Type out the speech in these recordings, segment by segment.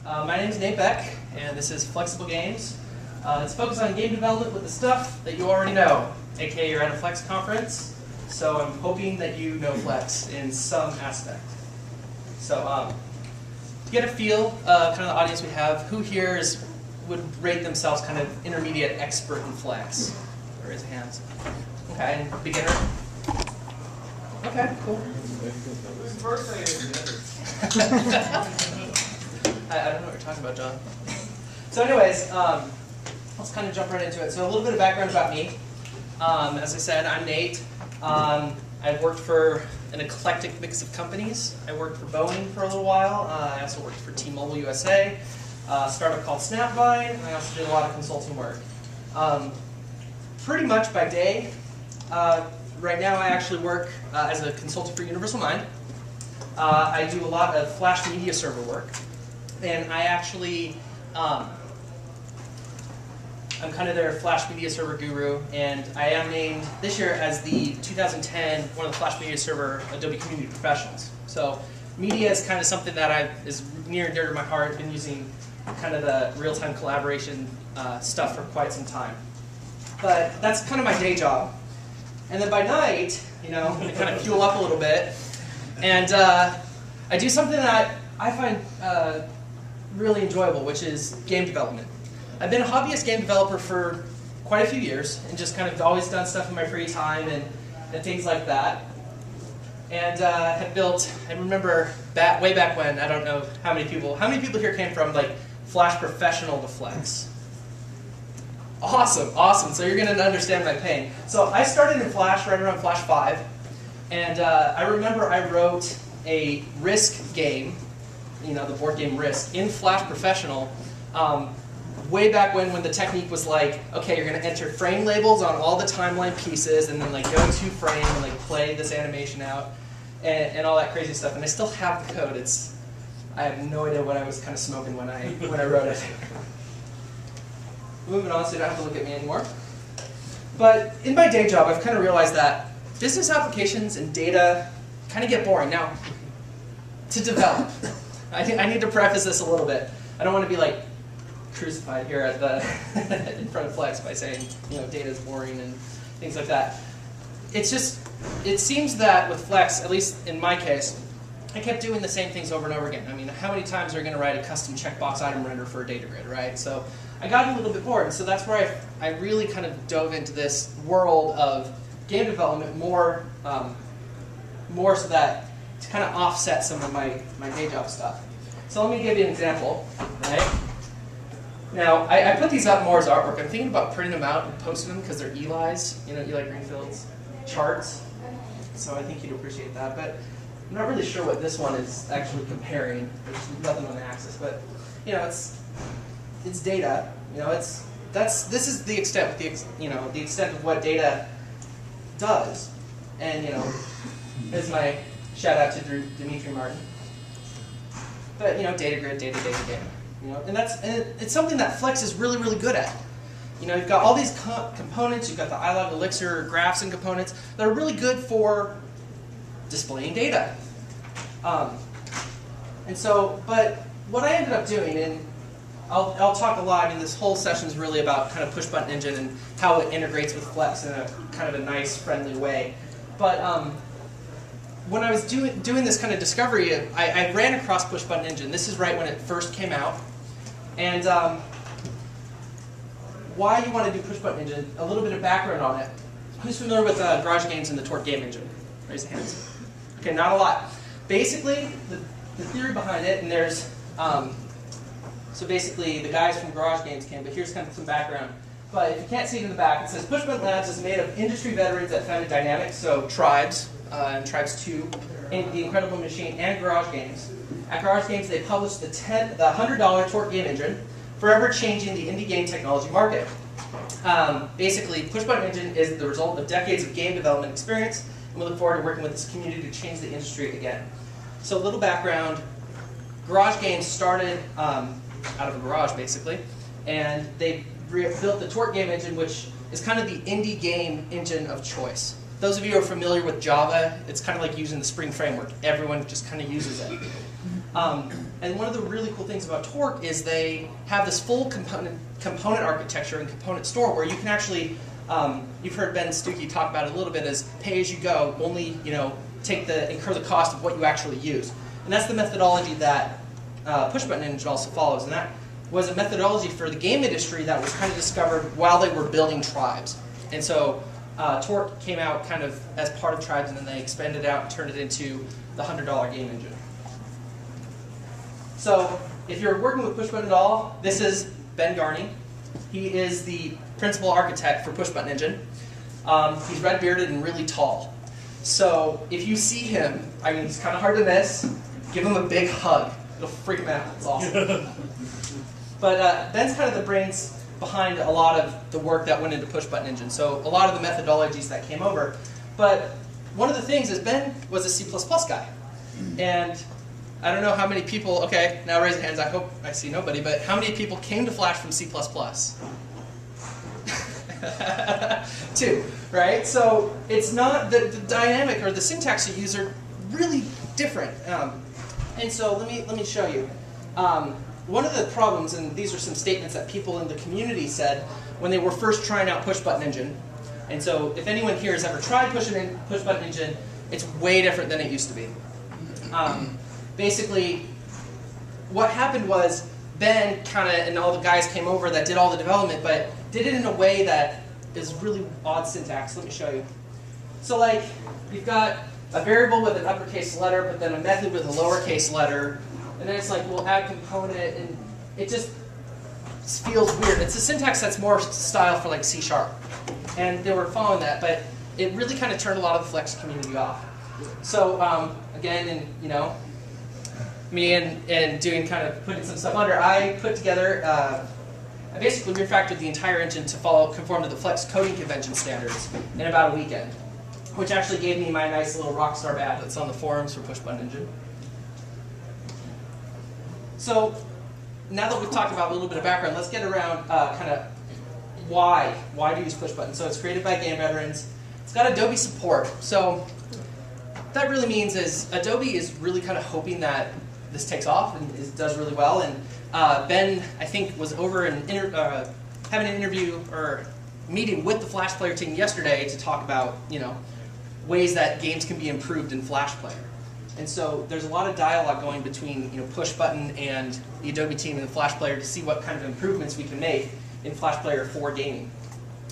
My name is Nate Beck, and this is Flexible Games. It's focused on game development with the stuff that you already know, aka you're at a Flex conference, so I'm hoping that you know Flex in some aspect. So to get a feel, kind of the audience we have, who here would rate themselves kind of intermediate expert in Flex? Raise your hands. Okay, and beginner? Okay, cool. I don't know what you're talking about, John. So anyways, let's kind of jump right into it. So a little bit of background about me. As I said, I'm Nate. I've worked for an eclectic mix of companies. I worked for Boeing for a little while. I also worked for T-Mobile USA, a startup called Snapvine, and I also did a lot of consulting work. Pretty much by day, right now I actually work as a consultant for Universal Mind. I do a lot of Flash media server work. And I actually, I'm kind of their Flash Media Server guru, and I am named this year as the 2010 one of the Flash Media Server Adobe Community Professionals. So media is kind of something that is near and dear to my heart. I've been using kind of the real-time collaboration stuff for quite some time. But that's kind of my day job. And then by night, you know, I'm going to kind of fuel up a little bit, and I do something that I find really enjoyable, which is game development. I've been a hobbyist game developer for quite a few years, and just kind of always done stuff in my free time and things like that. And have built, I remember way back when, I don't know how many people here came from like Flash Professional to Flex? Awesome, awesome. So you're going to understand my pain. So I started in Flash right around Flash 5, and I remember I wrote a Risk game, you know, the board game Risk, in Flash Professional, way back when the technique was like, okay, you're going to enter frame labels on all the timeline pieces, and then like go to frame and like play this animation out, and all that crazy stuff. And I still have the code. I have no idea what I was kind of smoking when I wrote it. Moving on, so you don't have to look at me anymore. But in my day job, I've kind of realized that business applications and data kind of get boring. Now, to develop, I need to preface this a little bit. I don't want to be like crucified here at the in front of Flex by saying, you know, data is boring and things like that. It's just, it seems that with Flex, at least in my case, I kept doing the same things over and over again. I mean, how many times are you going to write a custom checkbox item render for a data grid, right? So I got a little bit bored, and so that's where I really kind of dove into this world of game development more so that to kind of offset some of my day job stuff. So let me give you an example, right? Now, I put these up more as artwork. I'm thinking about printing them out and posting them because they're Eli's, you know, Eli Greenfield's charts. So I think you'd appreciate that. But I'm not really sure what this one is actually comparing. There's nothing on the axis, but you know, it's data. You know, this is the extent, the extent of what data does. And you know, here's my shout out to Dimitri Martin. But you know, data grid, data. You know, and it's something that Flex is really, really good at. You know, you've got all these components. You've got the iLog Elixir graphs and components that are really good for displaying data. And so, but what I ended up doing, and I'll talk a lot. I mean, this whole session is really about kind of push button engine and how it integrates with Flex in a kind of a nice, friendly way. But when I was doing this kind of discovery, I ran across push button engine. This is right when it first came out, and why you want to do push button engine? A little bit of background on it. Who's familiar with Garage Games and the Torque game engine? Raise your hands. Okay, not a lot. Basically, the theory behind it, and there's so basically the guys from Garage Games came, but here's kind of some background. But if you can't see it in the back, it says Push Button Labs is made of industry veterans that founded Dynamics, so Tribes, and Tribes 2, and The Incredible Machine, and Garage Games. At Garage Games, they published the $100 Torque game engine, forever changing the indie game technology market. Basically, Push Button Engine is the result of decades of game development experience, and we look forward to working with this community to change the industry again. So a little background, Garage Games started out of a garage, basically, and they built the Torque game engine, which is kind of the indie game engine of choice. Those of you who are familiar with Java, it's kind of like using the Spring Framework. Everyone just kind of uses it. And one of the really cool things about Torque is they have this full component architecture and component store where you can actually, you've heard Ben Stuckey talk about it a little bit as pay as you go, only incur the cost of what you actually use. And that's the methodology that Pushbutton Engine also follows. And that was a methodology for the game industry that was kind of discovered while they were building Tribes. And so Torque came out kind of as part of Tribes, and then they expanded it out and turned it into the $100 game engine. So if you're working with Pushbutton at all, this is Ben Garney. He is the principal architect for Pushbutton Engine. He's red-bearded and really tall. So if you see him, I mean, he's kind of hard to miss. Give him a big hug. It'll freak him out. It's awesome. But Ben's kind of the brains behind a lot of the work that went into Pushbutton Engine. So a lot of the methodologies that came over. But one of the things is Ben was a C++ guy. And I don't know how many people, okay, now raise your hands, I hope I see nobody, but how many people came to Flash from C++? 2, right? So it's not, the dynamic or the syntax you use are really different. And so let me show you. One of the problems, and these are some statements that people in the community said when they were first trying out Pushbutton Engine. And so if anyone here has ever tried Pushbutton Engine, it's way different than it used to be. Basically, what happened was Ben and all the guys came over that did all the development, but did it in a way that is really odd syntax. Let me show you. So like, you've got a variable with an uppercase letter, but then a method with a lowercase letter, and then it's like, we'll add component, and it just feels weird. It's a syntax that's more style for like C#. And they were following that, but it really kind of turned a lot of the Flex community off. So again, me and doing kind of putting some stuff under, I put together, I basically refactored the entire engine to conform to the Flex coding convention standards in about a weekend, which actually gave me my nice little rockstar badge that's on the forums for Pushbutton Engine. So now that we've talked about a little bit of background, let's get around kind of why do you use Pushbutton. So it's created by game veterans. It's got Adobe support. So what that really means is Adobe is really kind of hoping that this takes off and does really well. And Ben, I think, was over having an interview or meeting with the Flash Player team yesterday to talk about ways that games can be improved in Flash Player. And so there's a lot of dialogue going between Pushbutton and the Adobe team and the Flash Player to see what kind of improvements we can make in Flash Player for gaming.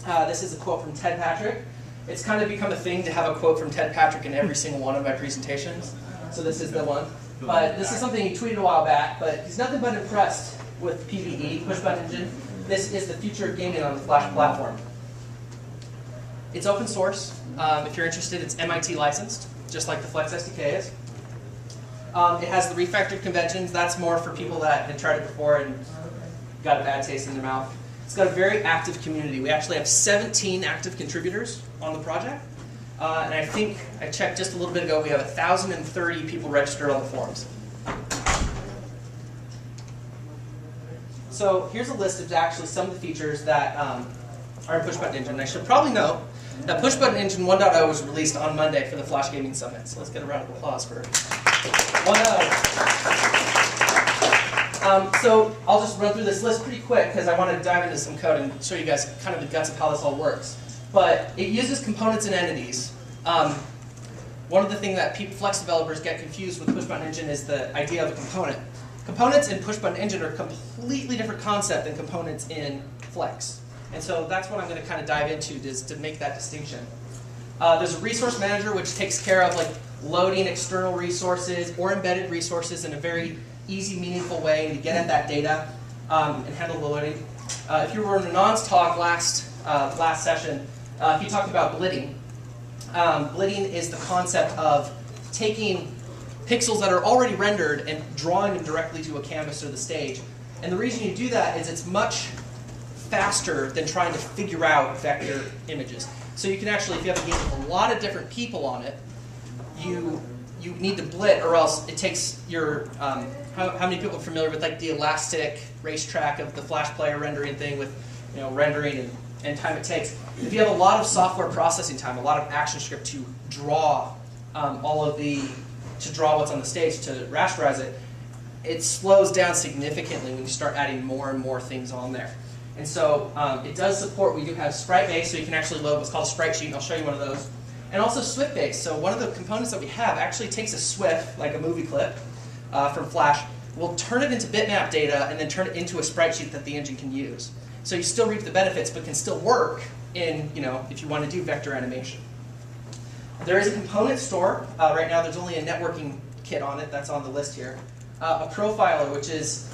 This is a quote from Ted Patrick. It's kind of become a thing to have a quote from Ted Patrick in every single one of my presentations. So this is the one. But this is something he tweeted a while back, but he's nothing but impressed with PvE, Pushbutton Engine. This is the future of gaming on the Flash platform. It's open source. If you're interested, it's MIT licensed, just like the Flex SDK is. It has the refactored conventions. That's more for people that had tried it before and got a bad taste in their mouth. It's got a very active community. We actually have 17 active contributors on the project. And I think, I checked just a little bit ago, we have 1,030 people registered on the forums. So here's a list of actually some of the features that are in Pushbutton Engine. I should probably note that Pushbutton Engine 1.0 was released on Monday for the Flash Gaming Summit. So let's get a round of applause for 1.0. So I'll just run through this list pretty quick because I want to dive into some code and show you guys kind of the guts of how this all works. But it uses components and entities. One of the things that Flex developers get confused with Pushbutton Engine is the idea of a component. Components in Pushbutton Engine are a completely different concept than components in Flex. And so that's what I'm going to kind of dive into, is to make that distinction. There's a resource manager which takes care of like loading external resources or embedded resources in a very easy, meaningful way to get at that data and handle the loading. If you were in Anand's talk last session, he talked about blitting. Blitting is the concept of taking pixels that are already rendered and drawing them directly to a canvas or the stage. And the reason you do that is it's much faster than trying to figure out vector images. So you can actually, if you have a game with a lot of different people on it, you need to blit, or else it takes your, how many people are familiar with like the elastic racetrack of the Flash Player rendering thing with rendering and time it takes. If you have a lot of software processing time, a lot of ActionScript to draw to draw what's on the stage, to rasterize it, it slows down significantly when you start adding more and more things on there. And so it does support, we do have sprite-based, so you can actually load what's called a sprite sheet, and I'll show you one of those. And also Swift-based, so one of the components that we have actually takes a Swift, like a movie clip from Flash, we'll turn it into bitmap data and then turn it into a sprite sheet that the engine can use. So you still reap the benefits, but can still work in, if you want to do vector animation. There is a component store. Right now there's only a networking kit on it that's on the list here. A profiler, which is,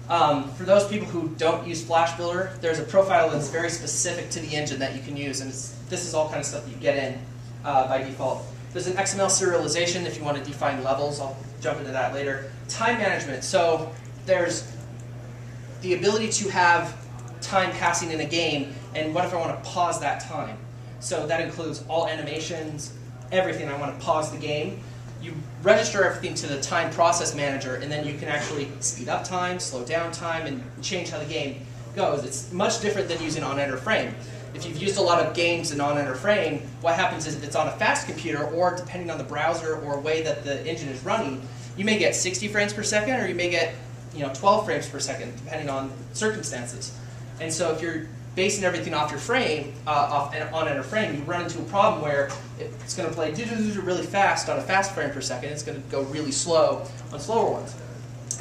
for those people who don't use Flash Builder, there's a profiler that's very specific to the engine that you can use, and this is all kind of stuff that you get in by default. There's an XML serialization if you want to define levels. I'll jump into that later. Time management. So there's the ability to have time passing in a game, and what if I want to pause that time? So that includes all animations, everything. I want to pause the game. You register everything to the time process manager, and then you can actually speed up time, slow down time, and change how the game goes. It's much different than using on-enter frame. If you've used a lot of games in on-enter frame, what happens is if it's on a fast computer, or depending on the browser or way that the engine is running, you may get 60 frames per second, or you may get 12 frames per second, depending on circumstances. And so if you're basing everything off your frame, off an on-enter frame, you run into a problem where it's going to play really fast on a fast frame per second. It's going to go really slow on slower ones.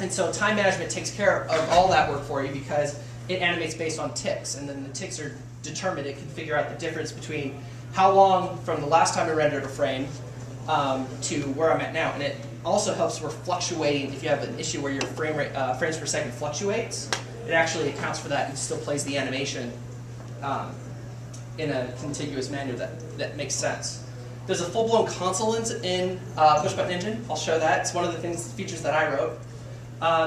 And so time management takes care of all that work for you because it animates based on ticks. And then the ticks are determined. It can figure out the difference between how long from the last time I rendered a frame to where I'm at now. And it also helps for fluctuating. If you have an issue where your frame rate, frames per second fluctuates, it actually accounts for that and still plays the animation in a contiguous manner that makes sense. There's a full-blown console in Push-Button Engine. I'll show that. It's one of the features that I wrote.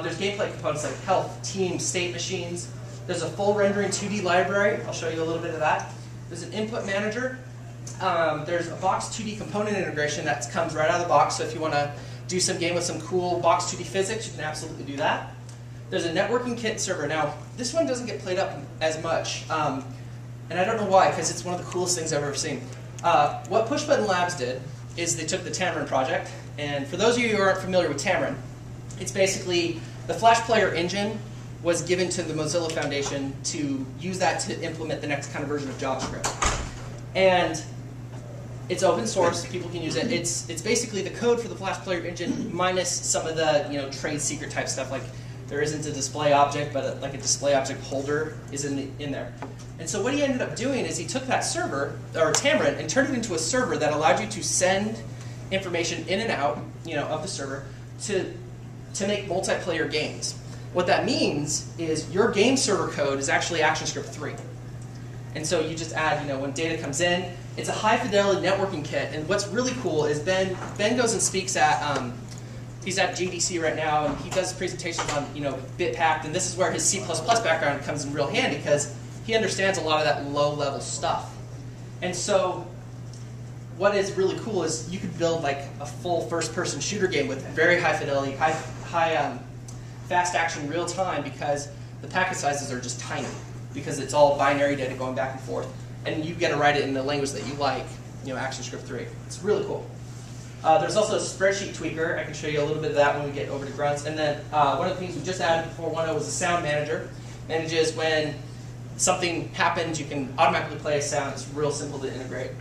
There's gameplay components like health, team, state machines. There's a full rendering 2D library. I'll show you a little bit of that. There's an input manager. There's a box 2D component integration that comes right out of the box. So if you want to do some game with some cool box 2D physics, you can absolutely do that. There's a networking kit server. Now, this one doesn't get played up as much, and I don't know why, because it's one of the coolest things I've ever seen. What Push-Button Labs did is they took the Tamarin project, and for those of you who aren't familiar with Tamarin, it's basically the Flash Player engine was given to the Mozilla Foundation to use that to implement the next kind of version of JavaScript. And it's open source, people can use it. It's basically the code for the Flash Player engine minus some of the trade secret type stuff, like there isn't a display object, but like a display object holder is in there. And so what he ended up doing is he took that server, or Tamarin, and turned it into a server that allowed you to send information in and out of the server to make multiplayer games. What that means is your game server code is actually ActionScript 3. And so you just add, when data comes in, it's a high fidelity networking kit. And what's really cool is Ben goes and speaks at, he's at GDC right now, and he does presentations on, Bitpacked, and this is where his C++ background comes in real handy because he understands a lot of that low-level stuff. And so what is really cool is you could build like a full first-person shooter game with very high fidelity, fast action real time because the packet sizes are just tiny because it's all binary data going back and forth. And you get to write it in the language that you like, ActionScript 3. It's really cool. There's also a spreadsheet tweaker. I can show you a little bit of that when we get over to grunts. And then one of the things we just added before 1.0 was a sound manager. Manages when something happens, you can automatically play a sound. It's real simple to integrate.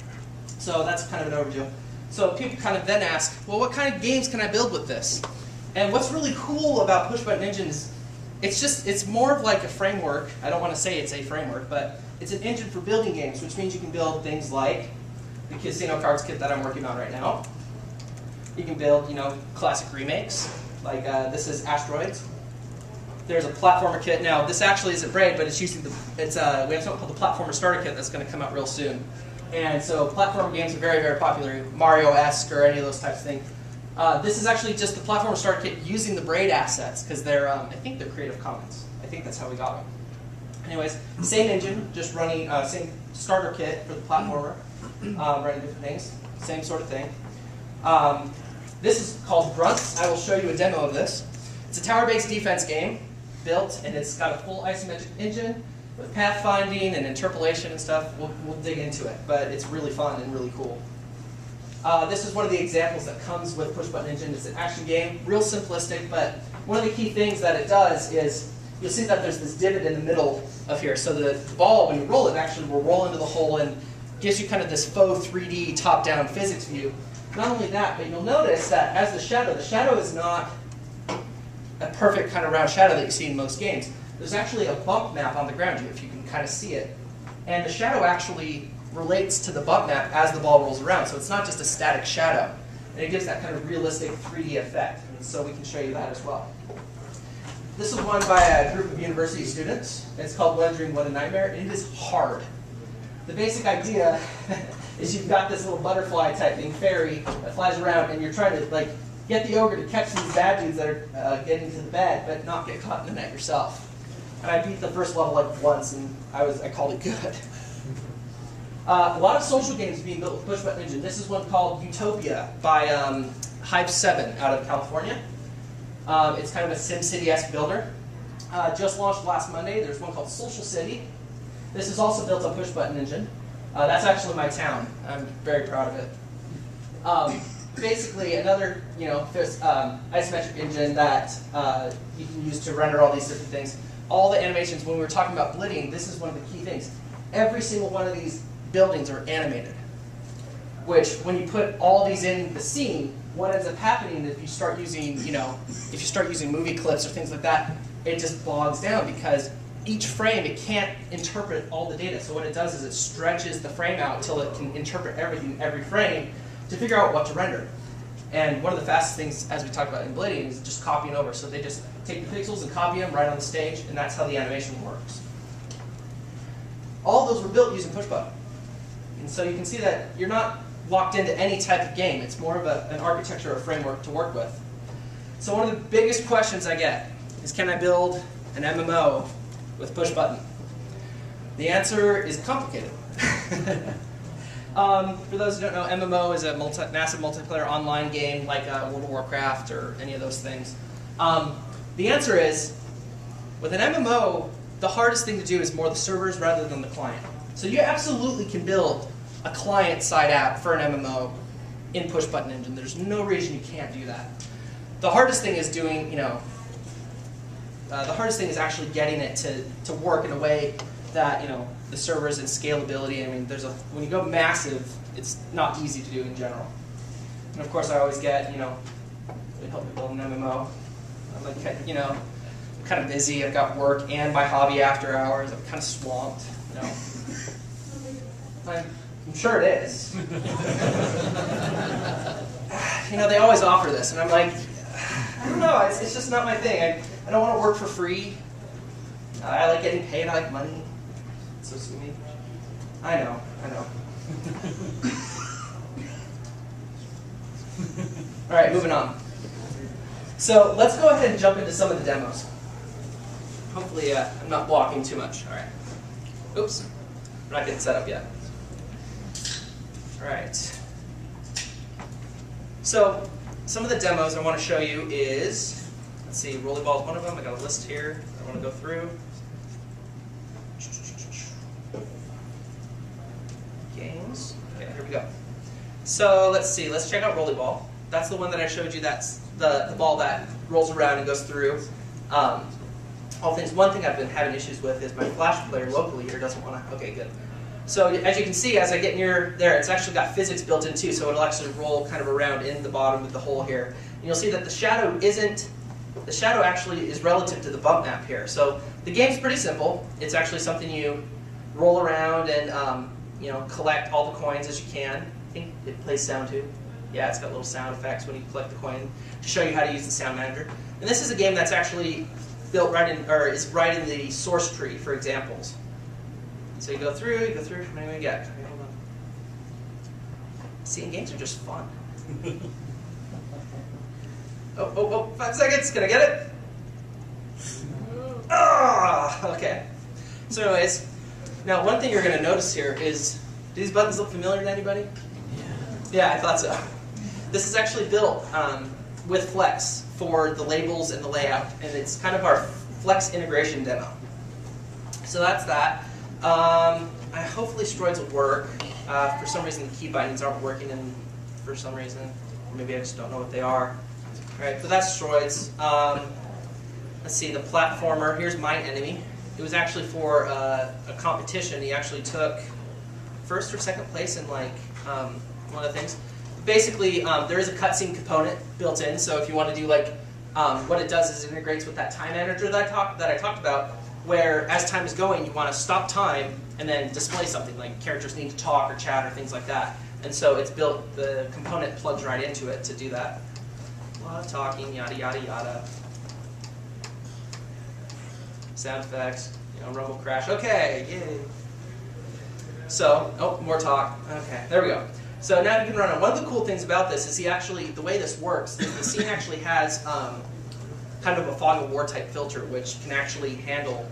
So that's kind of an overview. So people kind of then ask, well, what kind of games can I build with this? And what's really cool about Push-Button Engine is it's more of like a framework. I don't want to say it's a framework, but it's an engine for building games, which means you can build things like the Casino Cards kit that I'm working on right now. You can build, classic remakes, like this is Asteroids. There's a platformer kit. Now, this actually isn't Braid, but it's using we have something called the Platformer Starter Kit that's going to come out real soon. And so platformer games are very, very popular, Mario-esque or any of those types of things. This is actually just the Platformer Starter Kit using the Braid assets, because they're, I think they're Creative Commons. I think that's how we got them. Anyways, same engine, just running, same starter kit for the platformer, running different things, same sort of thing. This is called Grunts. I will show you a demo of this. It's a tower-based defense game built, and it's got a full isometric engine with pathfinding and interpolation and stuff. We'll dig into it, but it's really fun and really cool. This is one of the examples that comes with Push-Button Engine. It's an action game, real simplistic, but one of the key things that it does is, you'll see that there's this divot in the middle of here. So the ball, when you roll it, actually will roll into the hole and gives you kind of this faux 3D top-down physics view. Not only that, but you'll notice that as the shadow is not a perfect kind of round shadow that you see in most games. There's actually a bump map on the ground here, if you can kind of see it. And the shadow actually relates to the bump map as the ball rolls around, so it's not just a static shadow. And it gives that kind of realistic 3D effect, and so we can show you that as well. This is one by a group of university students. It's called What a Dream, What a Nightmare. It is hard. The basic idea is you've got this little butterfly type thing, fairy, that flies around, and you're trying to get the ogre to catch these bad dudes that are getting to the bed, but not get caught in the net yourself. And I beat the first level once, and I called it good. A lot of social games being built with Push Button Engine. This is one called Utopia by Hype 7 out of California. It's kind of a SimCity-esque builder. Just launched last Monday. There's one called Social City. This is also built on Push Button Engine. That's actually my town. I'm very proud of it. Basically, another isometric engine that you can use to render all these different things. All the animations, when we were talking about blitting, this is one of the key things. Every single one of these buildings are animated, which when you put all these in the scene, what ends up happening if you start using, if you start using movie clips or things like that, it just bogs down because each frame, it can't interpret all the data. So what it does is it stretches the frame out until it can interpret everything, every frame, to figure out what to render. And one of the fastest things, as we talked about in blitting, is just copying over. So they just take the pixels and copy them right on the stage, and that's how the animation works. All of those were built using PushButton. And so you can see that you're not locked into any type of game. It's more of an architecture or a framework to work with. So one of the biggest questions I get is, can I build an MMO with PushButton? The answer is complicated. For those who don't know, MMO is a massive multiplayer online game like World of Warcraft or any of those things. The answer is, with an MMO, the hardest thing to do is more the servers rather than the client. So you absolutely can build a client-side app for an MMO in PushButton Engine. There's no reason you can't do that. The hardest thing is doing, the hardest thing is actually getting it to work in a way that, the servers and scalability. I mean, when you go massive, it's not easy to do in general. And of course, I always get, they help me build an MMO. I'm like, I'm kind of busy. I've got work and my hobby after hours. I'm kind of swamped. I'm sure it is. They always offer this, and I'm like, I don't know. It's just not my thing. I don't want to work for free. I like getting paid. I like money. So sweet. I know. All right, moving on. So let's go ahead and jump into some of the demos. Hopefully I'm not walking too much. All right. Oops. We're not getting set up yet. All right. So some of the demos I want to show you is, let's see, Rollerball is one of them. I got a list here I want to go through. Games. Okay, here we go. So let's see. Let's check out Rollerball. That's the one that I showed you. That's the ball that rolls around and goes through. All things. One thing I've been having issues with is my Flash player locally here doesn't want to. Okay, good. So as you can see, as I get near there, it's actually got physics built in too, so it'll actually roll kind of around in the bottom of the hole here. And you'll see that the shadow actually is relative to the bump map here. So the game's pretty simple. It's actually something you roll around and collect all the coins as you can. I think it plays sound too. Yeah, it's got little sound effects when you collect the coin to show you how to use the sound manager. And this is a game that's actually built is right in the source tree for examples. So you go through, what do we get? Okay, hold on. See, games are just fun. Oh, 5 seconds, can I get it? Ah, okay. So anyways, now one thing you're going to notice here is, do these buttons look familiar to anybody? Yeah, I thought so. This is actually built with Flex for the labels and the layout, and it's kind of our Flex integration demo. So that's that. Hopefully Stroids will work. For some reason the key bindings aren't working, and for some reason, or maybe I just don't know what they are. All right, but that's Stroids. let's see, the platformer. Here's my enemy. It was actually for a competition. He actually took first or second place in like one of the things. Basically, there is a cutscene component built in. So if you want to do like, what it does is it integrates with that time manager that I talked about, where as time is going, you want to stop time and then display something like characters need to talk or chat or things like that. And so it's built, the component plugs right into it to do that. A lot of talking, yada yada yada. Sound effects, rumble crash. Okay, yay. So, oh, more talk. Okay, there we go. So now you can run on. One of the cool things about this is the way this works is the scene actually has kind of a fog of war type filter, which can actually handle,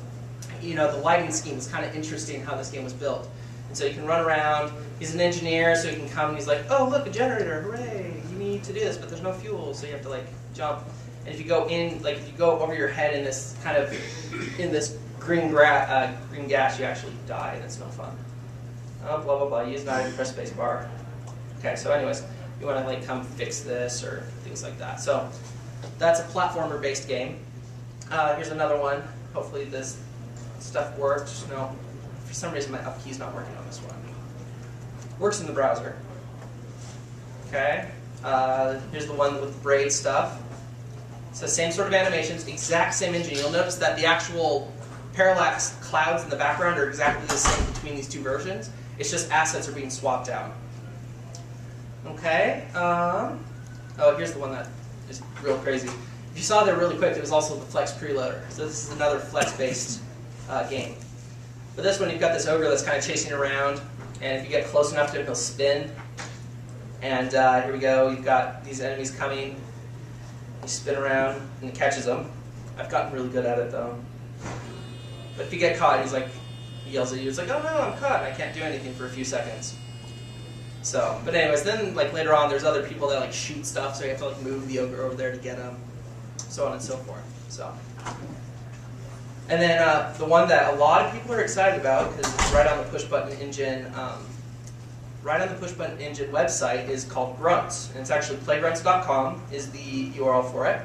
the lighting scheme is kind of interesting how this game was built. And so you can run around. He's an engineer, so he can come and he's like, oh look, a generator, hooray, you need to do this, but there's no fuel, so you have to like jump. And if you go in, like if you go over your head in this kind of, in this green gas, you actually die, and it's no fun. Oh, blah blah blah, use not press space bar. Okay, so anyways, you want to like come fix this or things like that. So that's a platformer based game. Here's another one. Hopefully this stuff works. No, for some reason my up key's not working on this one. Works in the browser. Okay, here's the one with the braid stuff. So same sort of animations, exact same engine. You'll notice that the actual parallax clouds in the background are exactly the same between these two versions. It's just assets are being swapped out. Okay. Oh, here's the one that is real crazy. If you saw there really quick, there was also the Flex preloader. So this is another Flex-based game. But this one, you've got this ogre that's kind of chasing around, and if you get close enough to him, he'll spin. And here we go. You've got these enemies coming. You spin around, and it catches them. I've gotten really good at it, though. But if you get caught, he yells at you. It's like, oh no, I'm caught. I can't do anything for a few seconds. So, but anyways, then like later on, there's other people that like shoot stuff, so you have to like move the ogre over there to get them, so on and so forth. So, and then the one that a lot of people are excited about because it's right on the Push Button Engine, website is called Grunts, and it's actually playgrunts.com is the URL for it.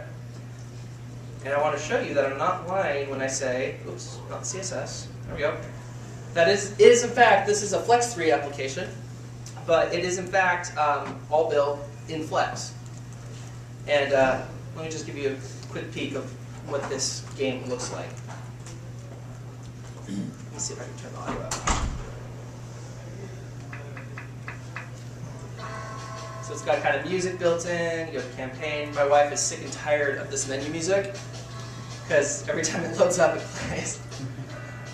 And I want to show you that I'm not lying when I say, oops, not CSS. There we go. That is in fact, this is a Flex 3 application. But it is in fact all built in Flex. And let me just give you a quick peek of what this game looks like. Let me see if I can turn the audio up. So it's got kind of music built in, you have a campaign. My wife is sick and tired of this menu music because every time it loads up it plays.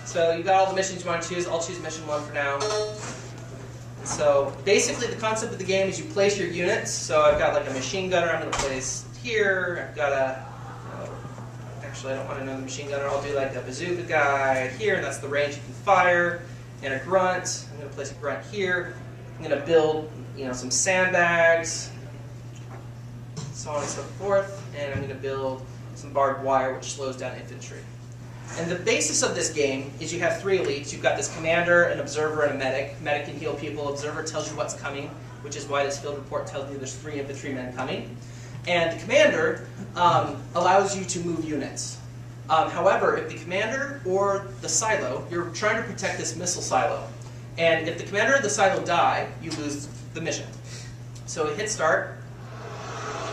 So you've got all the missions you want to choose. I'll choose mission 1 for now. So basically the concept of the game is you place your units. So I've got like a machine gunner I'm going to place here. I've got a, actually I don't want another machine gunner. I'll do like a bazooka guy here, and that's the range you can fire. And a grunt. I'm going to place a grunt here. I'm going to build some sandbags, so on and so forth. And I'm going to build some barbed wire which slows down infantry. And the basis of this game is you have 3 elites. You've got this commander, an observer, and a medic. Medic can heal people. Observer tells you what's coming, which is why this field report tells you there's 3 infantrymen coming. And the commander allows you to move units. However, if the commander or the silo, you're trying to protect this missile silo. And if the commander or the silo die, you lose the mission. So we hit start.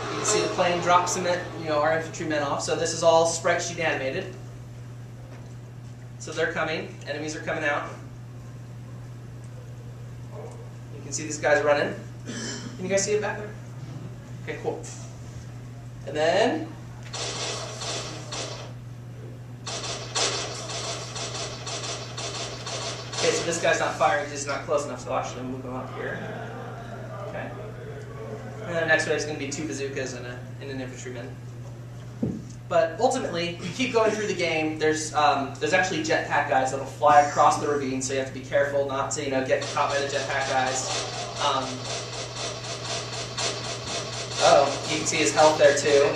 You can see the plane drop some, our infantrymen off. So this is all sprite sheet animated. So they're coming, enemies are coming out. You can see these guys running. Can you guys see it back there? Okay, cool. And then, okay, so this guy's not firing because he's not close enough, so I'll actually move him up here. Okay. And then the next wave is going to be 2 bazookas and an infantryman. But ultimately, you keep going through the game. There's actually jetpack guys that'll fly across the ravine, so you have to be careful not to get caught by the jetpack guys. Oh, you can see his health there too.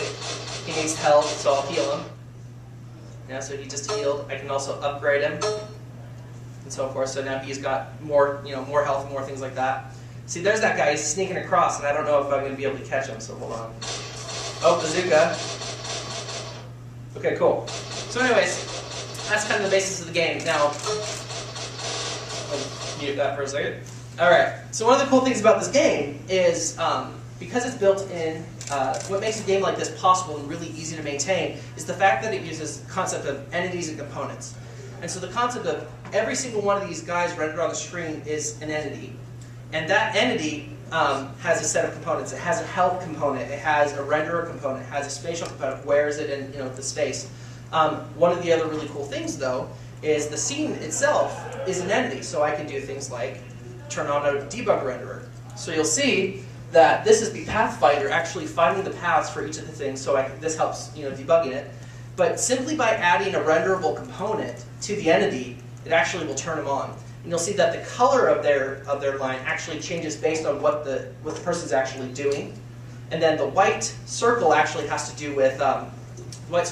He needs health, so I'll heal him. Yeah, so he just healed. I can also upgrade him, and so forth. So now he's got more, more health, more things like that. See, there's that guy. He's sneaking across, and I don't know if I'm going to be able to catch him. So hold on. Oh, bazooka. Okay, cool. So anyways, that's kind of the basis of the game. Now, I'll mute that for a second. Alright, so one of the cool things about this game is, because it's built in, what makes a game like this possible and really easy to maintain is the fact that it uses the concept of entities and components. And so the concept of every single one of these guys rendered on the screen is an entity. And that entity has a set of components. It has a health component, it has a renderer component, it has a spatial component, where is it in the space. One of the other really cool things though is the scene itself is an entity, so I can do things like turn on a debug renderer. So you'll see that this is the pathfinder actually finding the paths for each of the things, so this helps debugging it. But simply by adding a renderable component to the entity, it actually will turn them on. And you'll see that the color of their line actually changes based on what the person's actually doing. And then the white circle actually has to do with what's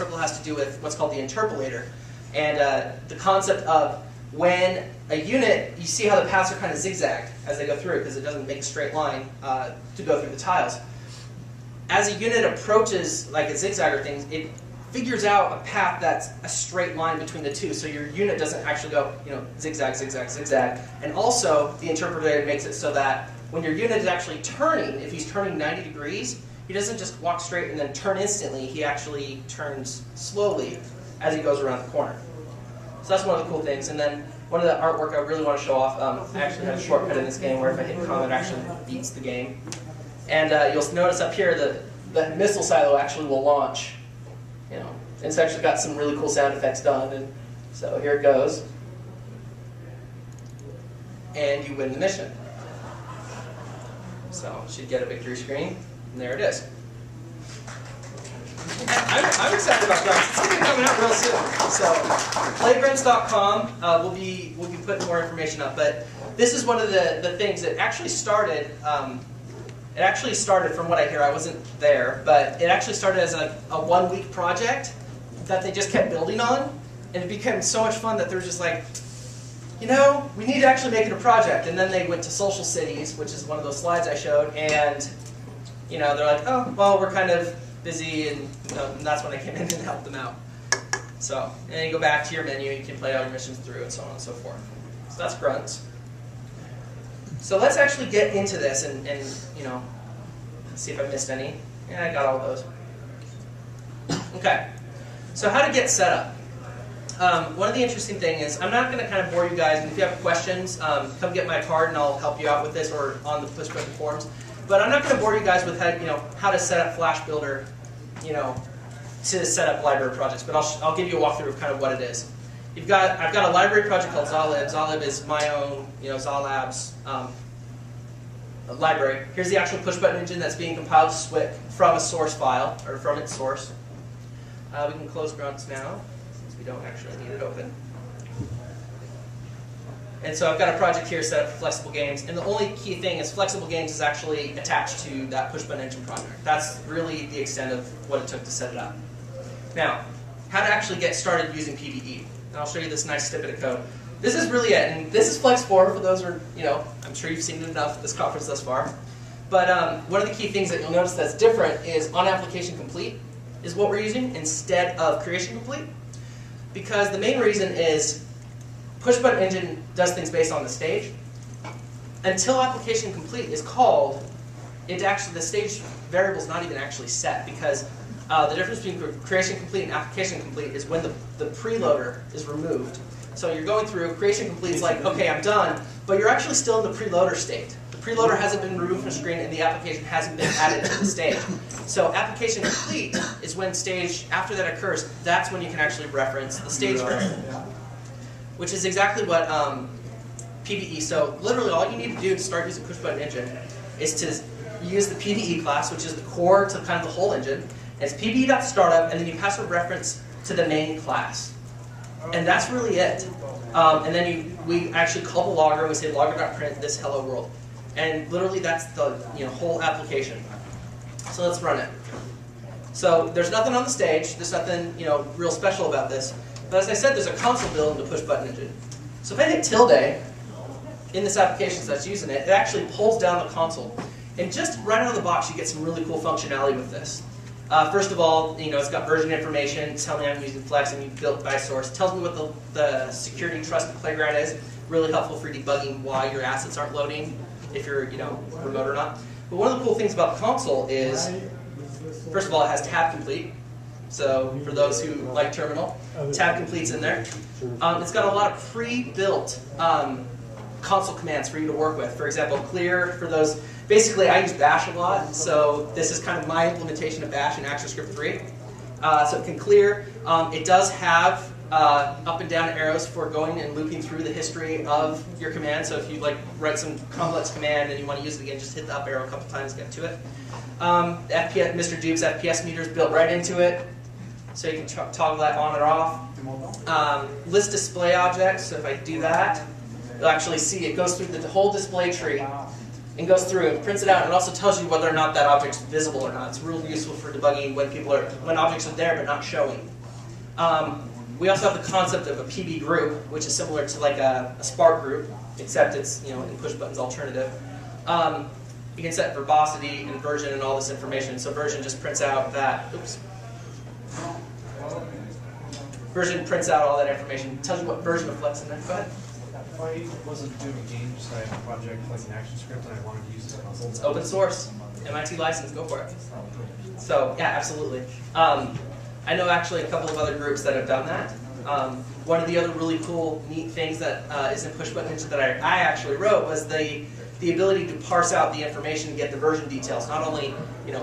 called the interpolator. And the concept of when a unit, you see how the paths are kind of zigzagged as they go through because it doesn't make a straight line to go through the tiles. As a unit approaches like a zigzag or things, it figures out a path that's a straight line between the two, so your unit doesn't actually go, zigzag, zigzag, zigzag. And also, the interpolator makes it so that when your unit is actually turning, if he's turning 90 degrees, he doesn't just walk straight and then turn instantly. He actually turns slowly as he goes around the corner. So that's one of the cool things. And then one of the artwork I really want to show off, I actually have a shortcut in this game where if I hit command, it actually beats the game. And you'll notice up here the missile silo actually will launch. And it's actually got some really cool sound effects done. And so here it goes. And you win the mission. So you should get a victory screen. And there it is. I'm excited about Grunts. It's going to be coming out real soon. So, playgrunts.com, we'll be putting more information up. But this is one of the things that actually started. It actually started, from what I hear, I wasn't there, but it actually started as a 1-week project that they just kept building on, and it became so much fun that they're just like, we need to actually make it a project. And then they went to Social Cities, which is one of those slides I showed, and they're like, oh, well, we're kind of busy, and that's when I came in and helped them out. So, and then you go back to your menu, you can play all your missions through, and so on and so forth. So that's Grunts. So let's actually get into this and see if I missed any. Yeah, I got all those. Okay, so how to get set up. One of the interesting things is, I'm not going to kind of bore you guys, and if you have questions, come get my card and I'll help you out with this, or on the push button forums. But I'm not going to bore you guys with how to set up Flash Builder, to set up library projects. But I'll give you a walkthrough of kind of what it is. I've got a library project called Zalib. Zalib is my own, Zalab's library. Here's the actual push button engine that's being compiled to SWIC from a source file, or from its source. We can close Grunts now, since we don't actually need it open. And so I've got a project here set up for Flexible Games, and the only key thing is Flexible Games is actually attached to that push button engine project. That's really the extent of what it took to set it up. Now, how to actually get started using PBE. And I'll show you this nice snippet of code. This is really it, and this is Flex 4 for those who are, I'm sure you've seen it enough at this conference thus far. But one of the key things that you'll notice that's different is on application complete is what we're using instead of creation complete. Because the main reason is push button engine does things based on the stage. Until application complete is called, the stage variable is not even actually set, because the difference between creation complete and application complete is when the preloader is removed. So you're going through, creation complete is like, okay, I'm done, but you're actually still in the preloader state. The preloader hasn't been removed from the screen and the application hasn't been added to the stage. So application complete is when stage, after that occurs, that's when you can actually reference the stage variable. Which is exactly what PBE, so literally all you need to do to start using push button engine is to use the PBE class, which is the core to kind of the whole engine. It's PBE.startup, and then you pass a reference to the main class. And that's really it. And then we actually call the logger, and we say logger.print this hello world. And literally that's the whole application. So let's run it. So there's nothing on the stage, there's nothing real special about this. But as I said, there's a console built in the push button engine. So if I hit tilde in this application that's using it, it actually pulls down the console. And just right out of the box, you get some really cool functionality with this. First of all, it's got version information. Tells me I'm using Flex and you built by source. Tells me what the security trust playground is. Really helpful for debugging why your assets aren't loading, if you're remote or not. But one of the cool things about the console is, first of all, it has tab complete. So for those who like terminal, tab complete's in there. It's got a lot of pre-built console commands for you to work with. For example, clear for those. Basically, I use Bash a lot, so this is kind of my implementation of Bash in ActionScript 3. So it can clear. It does have up and down arrows for going and looping through the history of your command. So if you write some complex command and you want to use it again, just hit the up arrow a couple times to get to it. FPS, Mr. Duke's FPS meter is built right into it, so you can toggle that on or off. List display objects. So if I do that, you'll actually see it goes through the whole display tree and goes through and prints it out, and it also tells you whether or not that object's visible or not. It's really useful for debugging when objects are there but not showing. We also have the concept of a PB group, which is similar to like a Spark group, except it's in PushButton's alternative. You can set verbosity and version and all this information. So version just prints out that. Oops. Version prints out all that information. Tells you what version of Flex in there. Go ahead. If I wasn't doing games, I have a project like an ActionScript and I wanted to use this console. It's open source, MIT license, go for it. So yeah, absolutely. I know actually a couple of other groups that have done that. One of the other really cool, neat things that is in PushButton Engine that I actually wrote was the ability to parse out the information and get the version details. Not only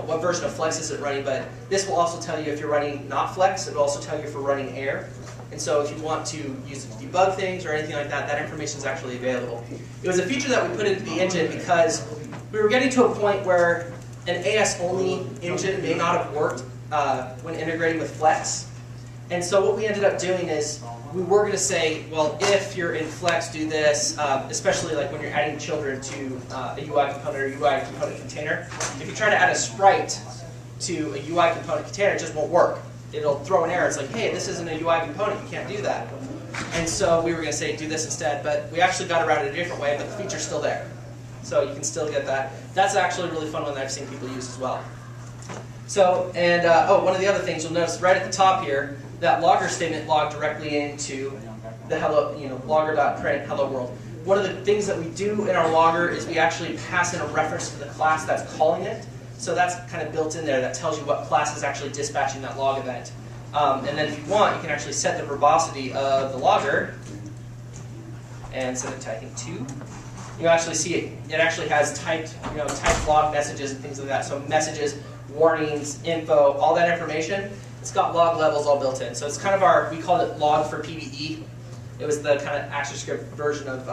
what version of Flex is it running, but this will also tell you if you're running not Flex. It will also tell you if you're running Air. And so if you want to use it to debug things or anything like that, that information is actually available. It was a feature that we put into the engine because we were getting to a point where an AS-only engine may not have worked when integrating with Flex. And so what we ended up doing is we were going to say, well, if you're in Flex, do this, especially like when you're adding children to a UI component or UI component container. If you try to add a sprite to a UI component container, it just won't work. It'll throw an error. It's like, hey, this isn't a UI component. You can't do that. And so we were going to say, do this instead. But we actually got around it a different way, but the feature's still there. So you can still get that. That's actually a really fun one that I've seen people use as well. So, and one of the other things you'll notice right at the top here, that logger statement logged directly into the hello, logger.print hello world. One of the things that we do in our logger is we actually pass in a reference to the class that's calling it. So that's kind of built in there. That tells you what class is actually dispatching that log event. And then if you want, you can actually set the verbosity of the logger and set it to, I think, 2. You'll actually see it. It actually has typed log messages and things like that. So messages, warnings, info, all that information. It's got log levels all built in. So it's kind of we called it log for PBE. It was the kind of ActionScript version of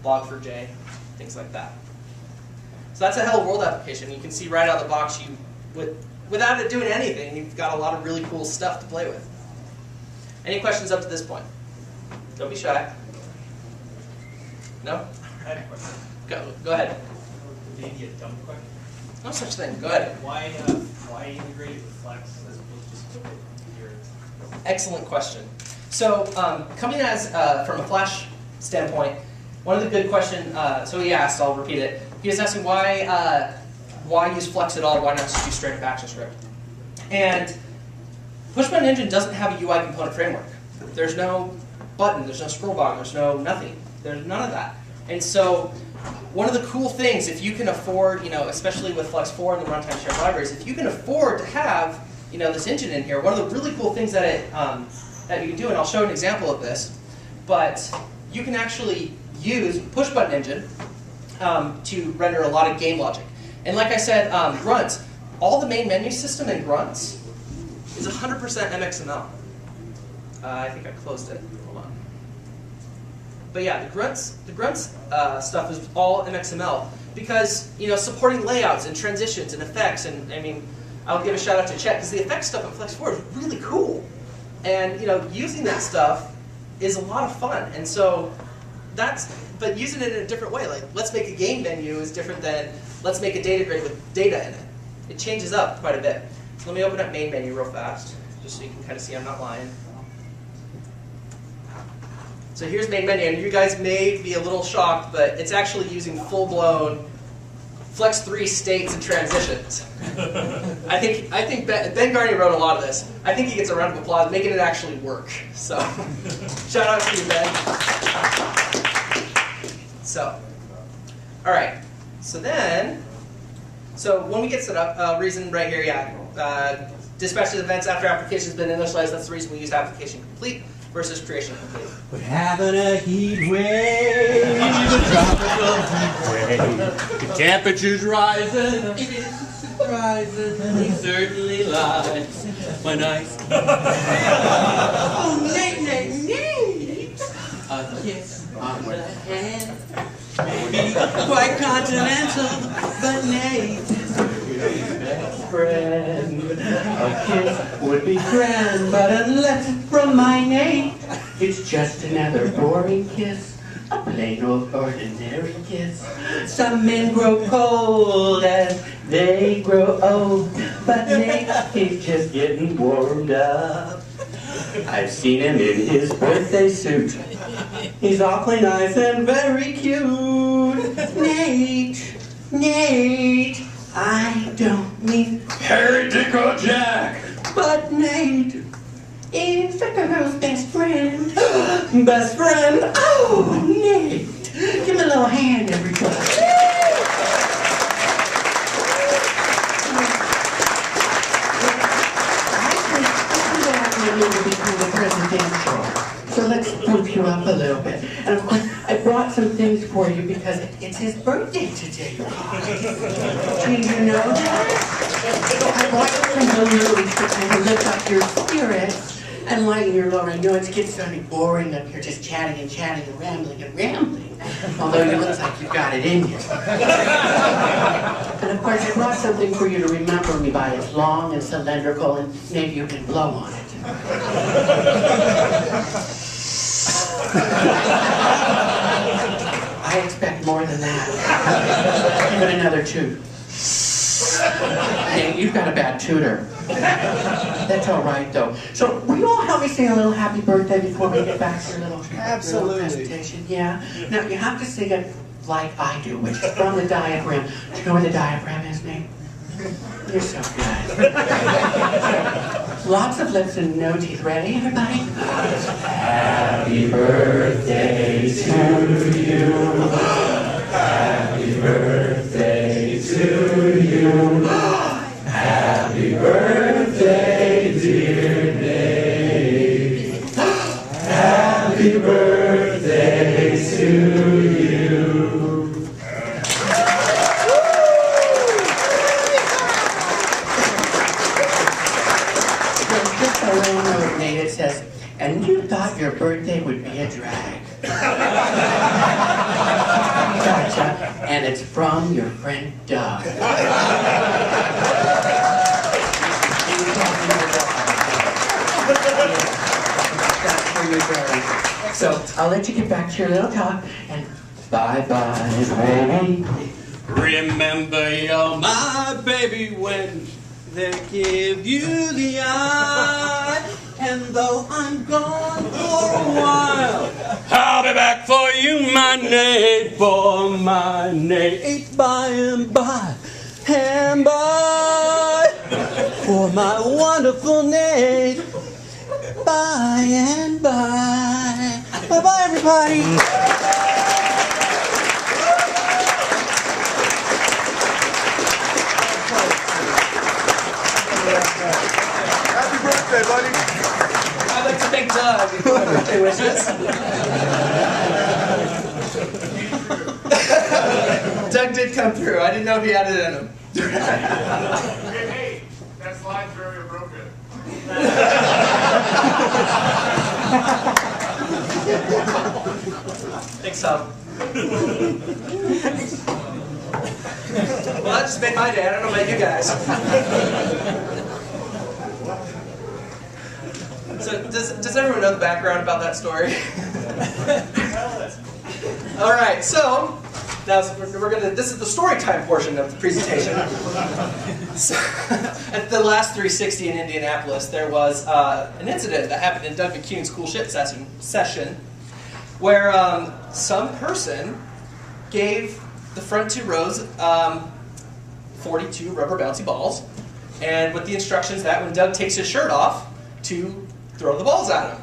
log4j, things like that. So that's a Hello World application. You can see right out of the box, without it doing anything, you've got a lot of really cool stuff to play with. Any questions up to this point? Don't be shy. No? I had a question. Go ahead. Maybe a dumb question. No such thing. Go ahead. Why integrate it with Flex as opposed to just put it here? Excellent question. So coming from a Flash standpoint, one of the good questions, so he asked, I'll repeat it. He was asking why use Flex at all? Why not just use straight up ActionScript? And PushButton Engine doesn't have a UI component framework. There's no button, there's no scroll bar, there's no nothing. There's none of that. And so one of the cool things, if you can afford, especially with Flex 4 and the runtime shared libraries, if you can afford to have this engine in here, one of the really cool things that you can do, and I'll show an example of this, but you can actually use PushButton Engine to render a lot of game logic. And like I said, grunts, all the main menu system in grunts is 100% MXML. I think I closed it. Hold on. But yeah, the grunts stuff is all MXML because supporting layouts and transitions and effects, and I mean, I'll give a shout out to Chet because the effects stuff in Flex 4 is really cool, and using that stuff is a lot of fun. And so but using it in a different way, like let's make a game menu is different than let's make a data grid with data in it. It changes up quite a bit. So let me open up main menu real fast, just so you can kind of see I'm not lying. So here's main menu, and you guys may be a little shocked, but it's actually using full-blown Flex 3 states and transitions. I think Ben Garney wrote a lot of this. I think he gets a round of applause making it actually work. So shout out to you, Ben. So, all right. So when we get set up, reason right here, yeah. Dispatches events after application has been initialized. That's the reason we use application complete versus creation complete. We're having a heat wave, a tropical heat wave. The temperature's rising, it is rising, and he certainly lies when I oh, Nate, a kiss on the hand, maybe quite continental, but Nate is your best friend. A kiss would be grand, but unless it's from my Nate, it's just another boring kiss, a plain old ordinary kiss. Some men grow cold as they grow old, but Nate, he's just getting warmed up. I've seen him in his birthday suit. He's awfully nice and very cute. Nate, I don't mean Harry, Dick, or Jack, but Nate is the girl's best friend. Best friend? Oh, Nate. Give me a little hand, everybody. I think to become the presidential. So let's bump you up a little bit. And of course, I brought some things for you because it's his birthday today. Did you know that? I brought you some balloons to kind of lift up your spirits and lighten your load. I know it gets starting boring up here, just chatting and rambling. Although you look like you've got it in you. And of course, I brought something for you to remember me by. It's long and cylindrical, and maybe you can blow on it. I expect more than that. Give it another toot. Hey, you've got a bad tutor. That's all right, though. So, will you all help me sing a little happy birthday before we get back to your little presentation? Yeah? Now, you have to sing it like I do, which is from the diagram. Do you know what the diagram is, Nate? You're so good. Lots of lips and no teeth. Ready, everybody? Happy birthday to you. Happy birthday to you. Happy birthday, dear Nate. Happy birthday to you. Just a little note, Nate, it says, and you thought your birthday would be a drag. Gotcha. And it's from your friend Doug. That's for your birthday. So I'll let you get back to your little talk, and bye-bye, baby. Remember you're my baby when they give you the eye. And though I'm gone for a while, I'll be back for you, my Nate, for my Nate, by and by, for my wonderful Nate, by and by. Bye-bye, everybody. Happy birthday, buddy. I'd like to thank Doug for my birthday wishes. Doug did come through. I didn't know if he had it in him. Hey, that slide's very appropriate. Thanks, Tom. Well, that just made my day. I don't know about you guys. So, does everyone know the background about that story? All right. So, now we're gonna. This is the story time portion of the presentation. So, at the last 360 in Indianapolis, there was an incident that happened in Doug McCune's Cool Shit session, where some person gave the front two rows 42 rubber bouncy balls, and with the instructions that when Doug takes his shirt off, to throw the balls at him.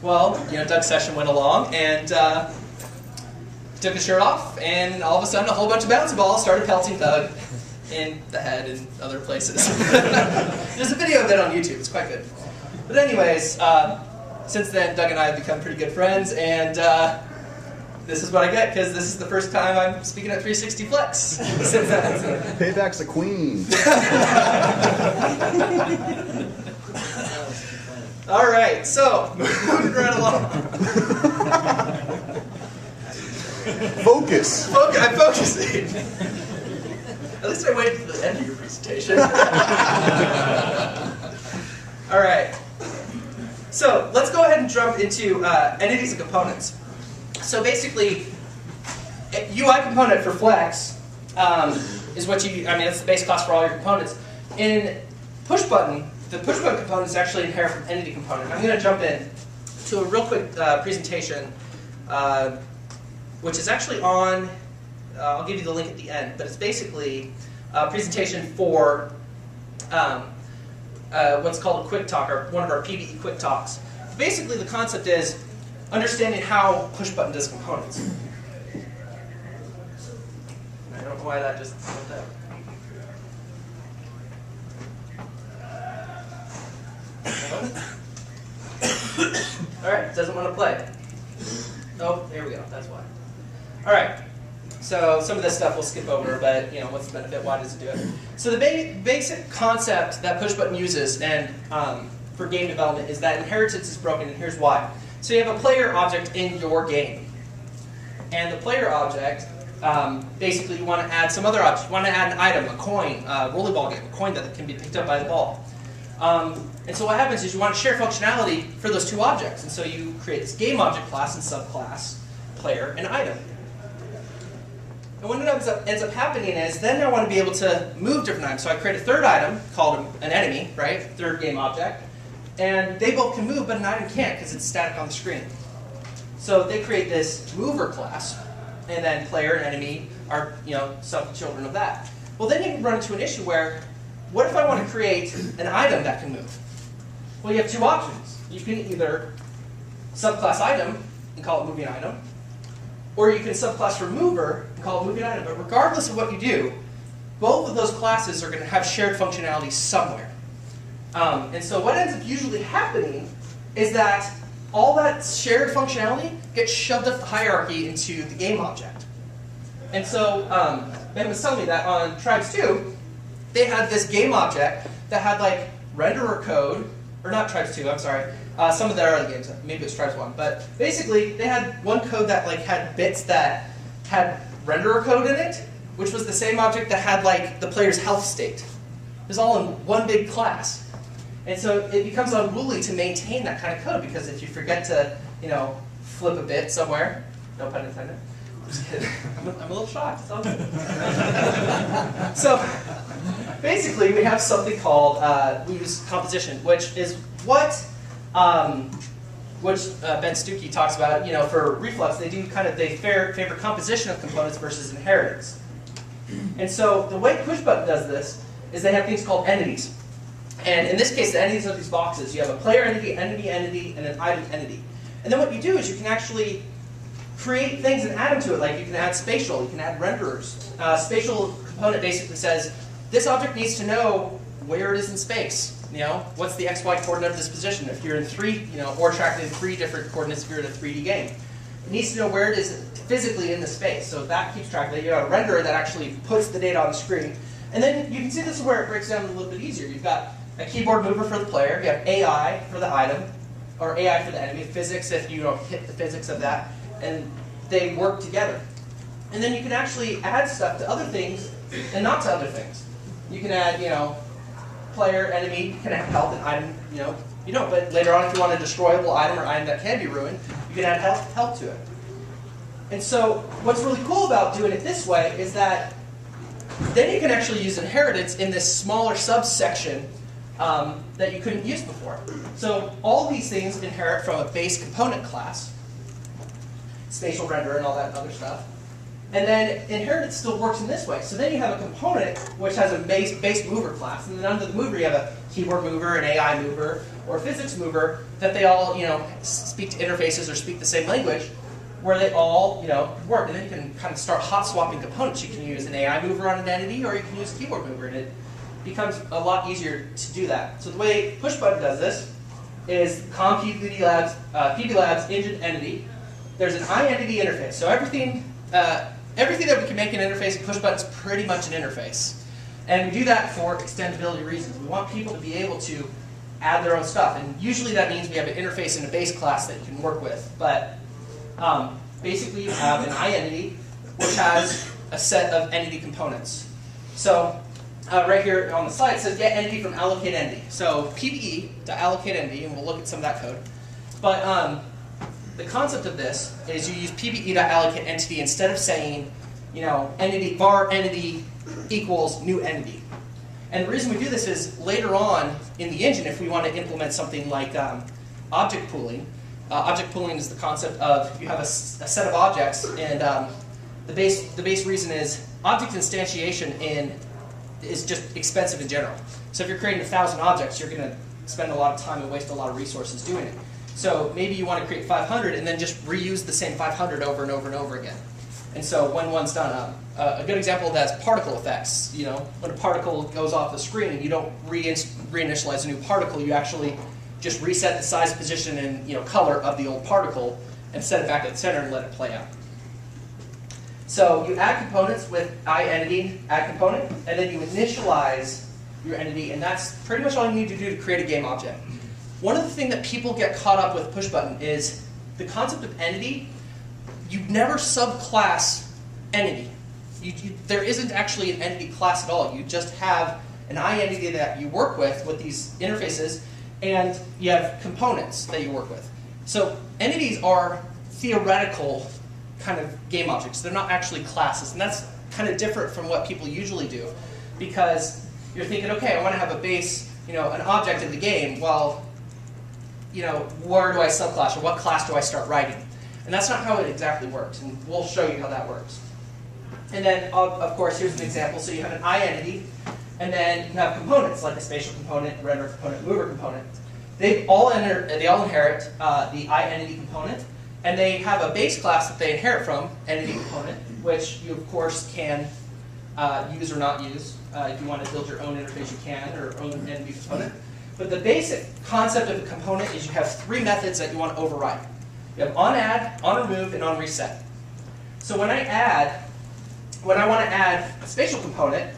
Well, Doug's session went along, and took his shirt off, and all of a sudden a whole bunch of bouncy balls started pelting Doug in the head and other places. There's a video of it on YouTube, it's quite good. But anyways, since then Doug and I have become pretty good friends, and this is what I get because this is the first time I'm speaking at 360 Flex since then. So. Payback's the queen. All right, so moving right along. Focus. I'm focusing. At least I waited to the end of your presentation. All right. So let's go ahead and jump into entities and components. So basically, a UI component for Flex is what it's the base class for all your components. In PushButton, the PushButton component is actually inherent from entity component. I'm going to jump in to a real quick presentation, which is actually on, I'll give you the link at the end, but it's basically a presentation for what's called a quick talk, or one of our PBE quick talks. Basically, the concept is understanding how PushButton does components. I don't know why that just went out. Alright, doesn't want to play. Oh, there we go, that's why. Alright, so some of this stuff we'll skip over, but what's the benefit, why does it do it? So the basic concept that PushButton uses and for game development is that inheritance is broken, and here's why. So you have a player object in your game. And the player object, basically you want to add some other object. You want to add an item, a coin, a rollerball game, a coin that can be picked up by the ball. And so what happens is you want to share functionality for those two objects. And so you create this game object class and subclass, player, and item. And what ends up happening is then I want to be able to move different items. So I create a third item called an enemy, right? Third game object. And they both can move, but an item can't because it's static on the screen. So they create this mover class, and then player and enemy are sub-children of that. Well, then you can run into an issue where, what if I want to create an item that can move? Well, you have two options. You can either subclass item and call it moving item, or you can subclass for mover and call it moving item. But regardless of what you do, both of those classes are going to have shared functionality somewhere. And so what ends up usually happening is that all that shared functionality gets shoved up the hierarchy into the game object. And so Ben was telling me that on Tribes 2, they had this game object that had like renderer code, or not Tribes 2, I'm sorry, some of their other games, maybe it was Tribes 1, but basically they had one code that like had bits that had renderer code in it, which was the same object that had like the player's health state. It was all in one big class. And so it becomes unruly to maintain that kind of code, because if you forget to, flip a bit somewhere, no pun intended. I'm just kidding. I'm a little shocked. It's all good. So basically, we have something called we use composition, which is what Ben Stuckey talks about. For Reflux, they do they favor composition of components versus inheritance. And so the way PushButton does this is they have things called entities. And in this case, the entities are these boxes. You have a player entity, entity, and an item entity. And then what you do is you can actually create things and add them to it. Like you can add spatial, you can add renderers. Spatial component basically says, this object needs to know where it is in space. What's the XY coordinate of this position? If you're in or tracked in 3 different coordinates if you're in a 3D game. It needs to know where it is physically in the space. So that keeps track of it. You have a renderer that actually puts the data on the screen. And then you can see this is where it breaks down a little bit easier. You've got a keyboard mover for the player, you have AI for the item, or AI for the enemy, physics if you hit the physics of that, and they work together. And then you can actually add stuff to other things and not to other things. You can add, player, enemy, you can add health, and item, you don't, but later on if you want a destroyable item or item that can be ruined, you can add health to it. And so what's really cool about doing it this way is that then you can actually use inheritance in this smaller subsection that you couldn't use before. So all these things inherit from a base component class, spatial renderer and all that other stuff. And then inheritance still works in this way. So then you have a component which has a base mover class, and then under the mover you have a keyboard mover, an AI mover, or a physics mover that they all, speak to interfaces or speak the same language, where they all, work. And then you can kind of start hot swapping components. You can use an AI mover on an entity, or you can use a keyboard mover, and it becomes a lot easier to do that. So the way Pushbutton does this is COM PB Labs engine entity. There's an iEntity interface. So everything that we can make an interface in Pushbutton is pretty much an interface. And we do that for extendability reasons. We want people to be able to add their own stuff. And usually that means we have an interface and a base class that you can work with. But basically you have an iEntity, which has a set of entity components. So right here on the slide it says get entity from allocate entity. So PBE to allocate entity, and we'll look at some of that code. But the concept of this is you use PBE to allocate entity instead of saying, entity var entity equals new entity. And the reason we do this is later on in the engine, if we want to implement something like object pooling. Object pooling is the concept of you have a set of objects, and the base reason is object instantiation is just expensive in general. So if you're creating 1,000 objects, you're going to spend a lot of time and waste a lot of resources doing it. So maybe you want to create 500 and then just reuse the same 500 over and over and over again. And so when one's done, a good example of that is particle effects. When a particle goes off the screen, you don't reinitialize a new particle. You actually just reset the size, position, and color of the old particle and set it back at the center and let it play out. So you add components with iEntity add component, and then you initialize your entity, and that's pretty much all you need to do to create a game object. One of the things that people get caught up with Pushbutton is the concept of entity. You never subclass entity. There isn't actually an entity class at all. You just have an iEntity that you work with these interfaces, and you have components that you work with. So entities are theoretical kind of game objects. They're not actually classes, and that's kind of different from what people usually do, because you're thinking, okay, I want to have a base, an object in the game. Well, where do I subclass, or what class do I start writing? And that's not how it exactly works, and we'll show you how that works. And then, of course, here's an example. So you have an iEntity, and then you have components, like a spatial component, renderer component, mover component. They all inherit the iEntity component, and they have a base class that they inherit from, entity component, which you, of course, can use or not use. If you want to build your own interface, you can, or own entity component. But the basic concept of a component is you have 3 methods that you want to override. You have onAdd, onRemove, and onReset. So when I want to add a spatial component,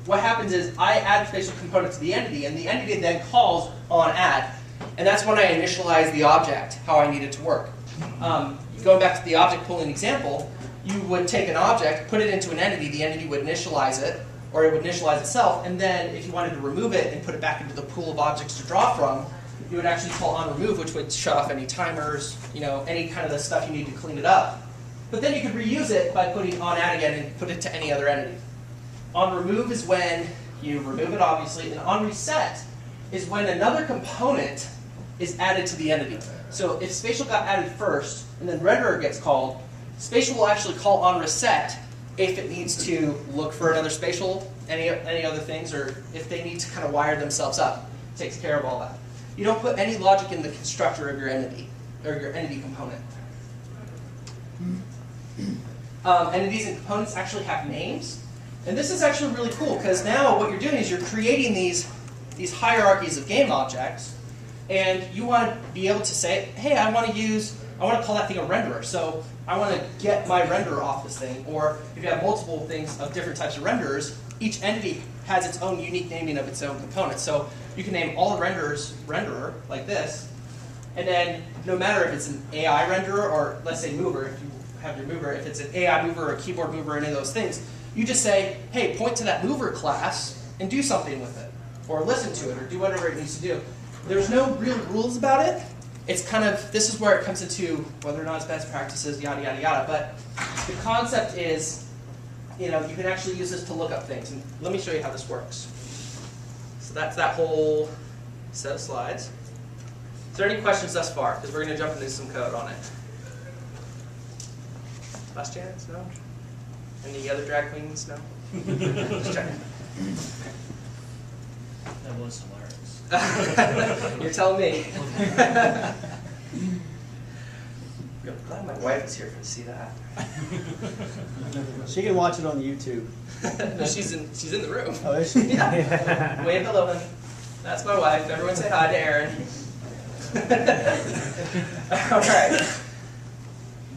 what happens is I add a spatial component to the entity, and the entity then calls onAdd. And that's when I initialize the object, how I need it to work. Going back to the object pooling example, you would take an object, put it into an entity, the entity would initialize it, or it would initialize itself, and then if you wanted to remove it and put it back into the pool of objects to draw from, you would actually call onRemove, which would shut off any timers, any kind of the stuff you need to clean it up. But then you could reuse it by putting onAdd again and put it to any other entity. OnRemove is when you remove it, obviously, and onReset is when another component is added to the entity. So if spatial got added first, and then renderer gets called, spatial will actually call onReset if it needs to look for another spatial, any other things, or if they need to kind of wire themselves up. It takes care of all that. You don't put any logic in the constructor of your entity, or your entity component. Entities and components actually have names. And this is actually really cool, because now what you're doing is you're creating these hierarchies of game objects, and you want to be able to say, hey, I want to call that thing a renderer. So I want to get my renderer off this thing. Or if you have multiple things of different types of renderers, each entity has its own unique naming of its own components. So you can name all the renderers renderer, like this, and then no matter if it's an AI renderer, or let's say mover, if you have your mover, if it's an AI mover or a keyboard mover, any of those things, you just say, hey, point to that mover class and do something with it, or listen to it, or do whatever it needs to do. There's no real rules about it. It's kind of, this is where it comes into whether or not it's best practices, yada, yada, yada. But the concept is, you can actually use this to look up things. And let me show you how this works. So that's that whole set of slides. Is there any questions thus far? Because we're going to jump into some code on it. Last chance? No? Any other drag queens? No? Just checking. That was hilarious. You're telling me. I'm glad my wife is here to see that. She can watch it on YouTube. No, she's in the room. Oh, is she? Yeah. Wave hello, honey. That's my wife. Everyone say hi to Erin. All right.